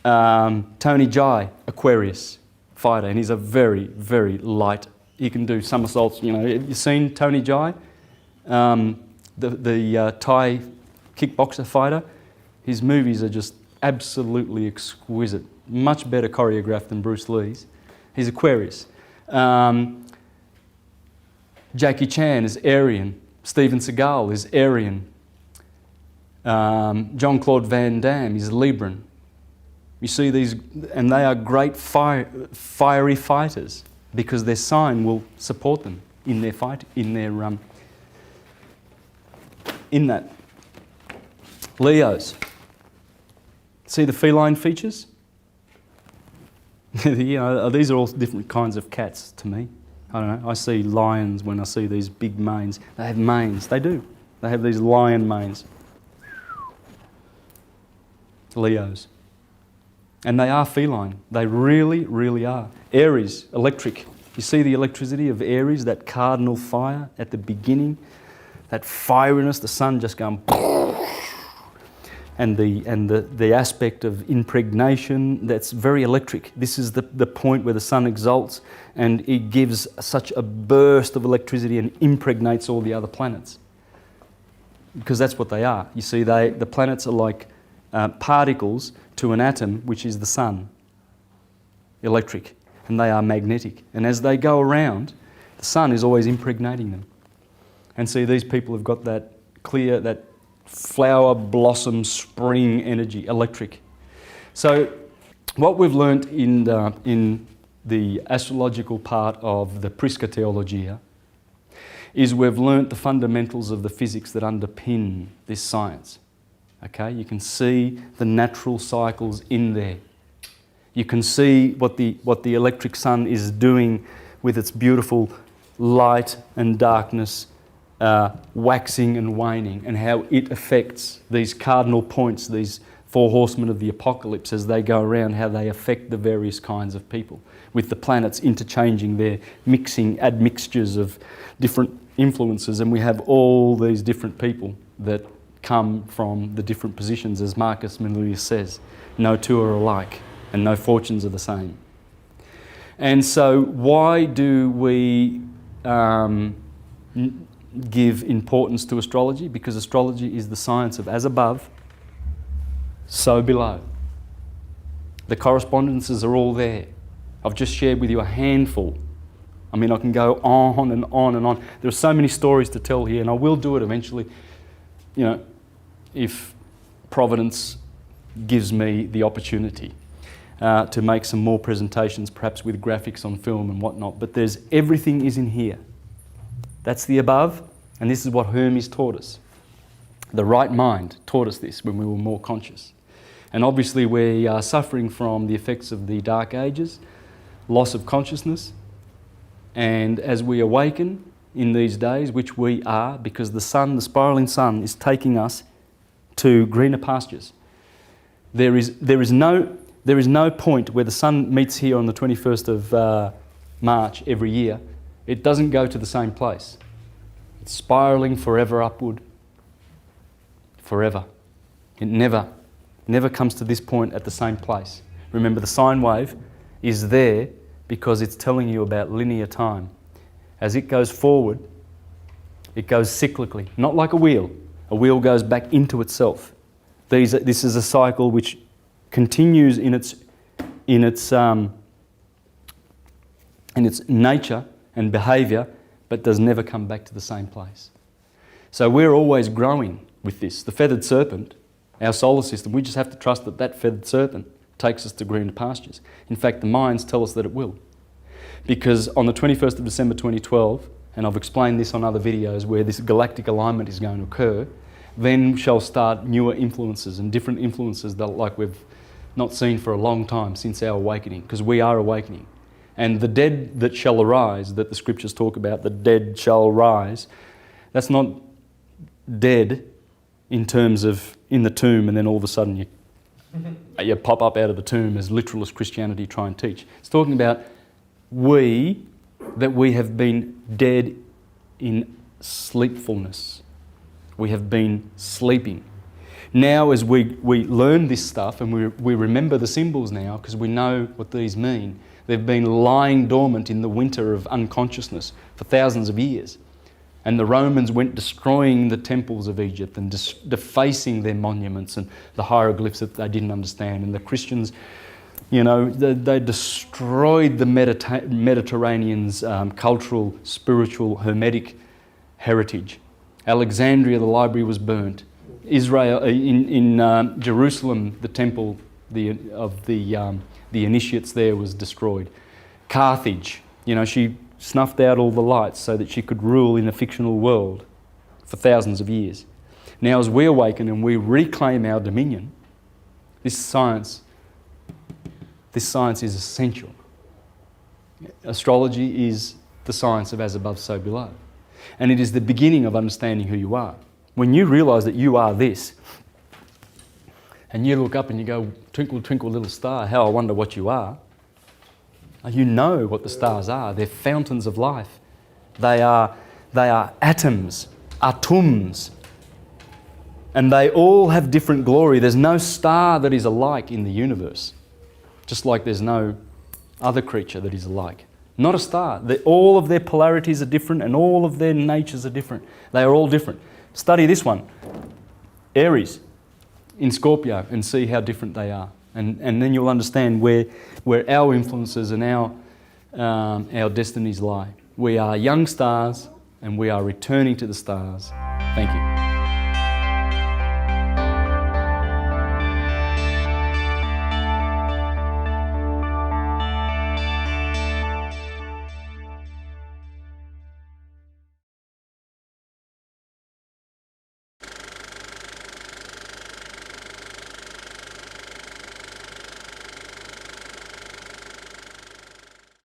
[SPEAKER 1] Tony Jai, Aquarius, fighter, and he's a very, very light. He can do somersaults. You know, have you seen Tony Jai? The Thai kickboxer fighter, his movies are just absolutely exquisite. Much better choreographed than Bruce Lee's. He's Aquarius. Jackie Chan is Arian. Steven Seagal is Arian. Jean-Claude Van Damme is Libran. You see these, and they are great fiery fighters because their sign will support them in their fight, in that. Leos. See the feline features? You know, these are all different kinds of cats to me. I don't know. I see lions when I see these big manes. They have manes. They do. They have these lion manes. Leos. And they are feline. They really, really are. Aries, electric. You see the electricity of Aries, that cardinal fire at the beginning, that fieriness, the sun just going, and the aspect of impregnation, that's very electric. This is the point where the sun exalts and it gives such a burst of electricity and impregnates all the other planets. Because that's what they are. You see, the planets are like particles to an atom, which is the sun, electric, and they are magnetic. And as they go around, the sun is always impregnating them. And see, these people have got that clear, that flower, blossom, spring energy, electric. So what we've learnt in the astrological part of the PROSZЬ Theology is we've learnt the fundamentals of the physics that underpin this science. Okay, you can see the natural cycles in there. You can see what the electric sun is doing with its beautiful light and darkness, waxing and waning, and how it affects these cardinal points, these four horsemen of the apocalypse as they go around, how they affect the various kinds of people, with the planets interchanging their admixtures of different influences, and we have all these different people that come from the different positions, as Marcus Manilius says. No two are alike, and no fortunes are the same. And so why do we give importance to astrology? Because astrology is the science of as above, so below. The correspondences are all there. I've just shared with you a handful. I mean, I can go on and on and on. There are so many stories to tell here, and I will do it eventually, you know, if Providence gives me the opportunity to make some more presentations, perhaps with graphics on film and whatnot. But everything is in here. That's the above, and this is what Hermes taught us. The right mind taught us this when we were more conscious. And obviously we are suffering from the effects of the Dark Ages, loss of consciousness, and as we awaken in these days, which we are, because the sun, the spiraling sun, is taking us to greener pastures. There is no point where the sun meets here on the 21st of March every year. It doesn't go to the same place. It's spiraling forever upward, forever. It never comes to this point at the same place. Remember, the sine wave is there because it's telling you about linear time. As it goes forward, it goes cyclically, not like a wheel. A wheel goes back into itself. This is a cycle which continues in its nature and behaviour, but does never come back to the same place. So we're always growing with this. The feathered serpent, our solar system, we just have to trust that that feathered serpent takes us to greener pastures. In fact, the minds tell us that it will. Because on the 21st of December 2012, and I've explained this on other videos where this galactic alignment is going to occur, then shall start newer influences and different influences that like we've not seen for a long time since our awakening, because we are awakening. And the dead that shall arise, that the scriptures talk about, the dead shall rise, that's not dead in terms of in the tomb and then all of a sudden you pop up out of the tomb as literalist Christianity try and teach. It's talking about that we have been dead in sleepfulness. We have been sleeping. Now as we learn this stuff and we remember the symbols now because we know what these mean, they've been lying dormant in the winter of unconsciousness for thousands of years. And the Romans went destroying the temples of Egypt and defacing their monuments and the hieroglyphs that they didn't understand. And the Christians, you know, they destroyed the Mediterranean's cultural, spiritual, hermetic heritage. Alexandria, the library was burnt. Israel, in Jerusalem, the temple, the initiates there was destroyed. Carthage, you know, she snuffed out all the lights so that she could rule in a fictional world for thousands of years. Now as we awaken and we reclaim our dominion, this science is essential. Astrology is the science of as above, so below. And it is the beginning of understanding who you are. When you realise that you are this, and you look up and you go, twinkle, twinkle, little star, how I wonder what you are. You know what the stars are. They're fountains of life. They are atoms, atoms. And they all have different glory. There's no star that is alike in the universe. Just like there's no other creature that is alike. Not a star. All of their polarities are different and all of their natures are different. They are all different. Study this one, Aries in Scorpio, and see how different they are. And then you'll understand where our influences and our destinies lie. We are young stars and we are returning to the stars. Thank you.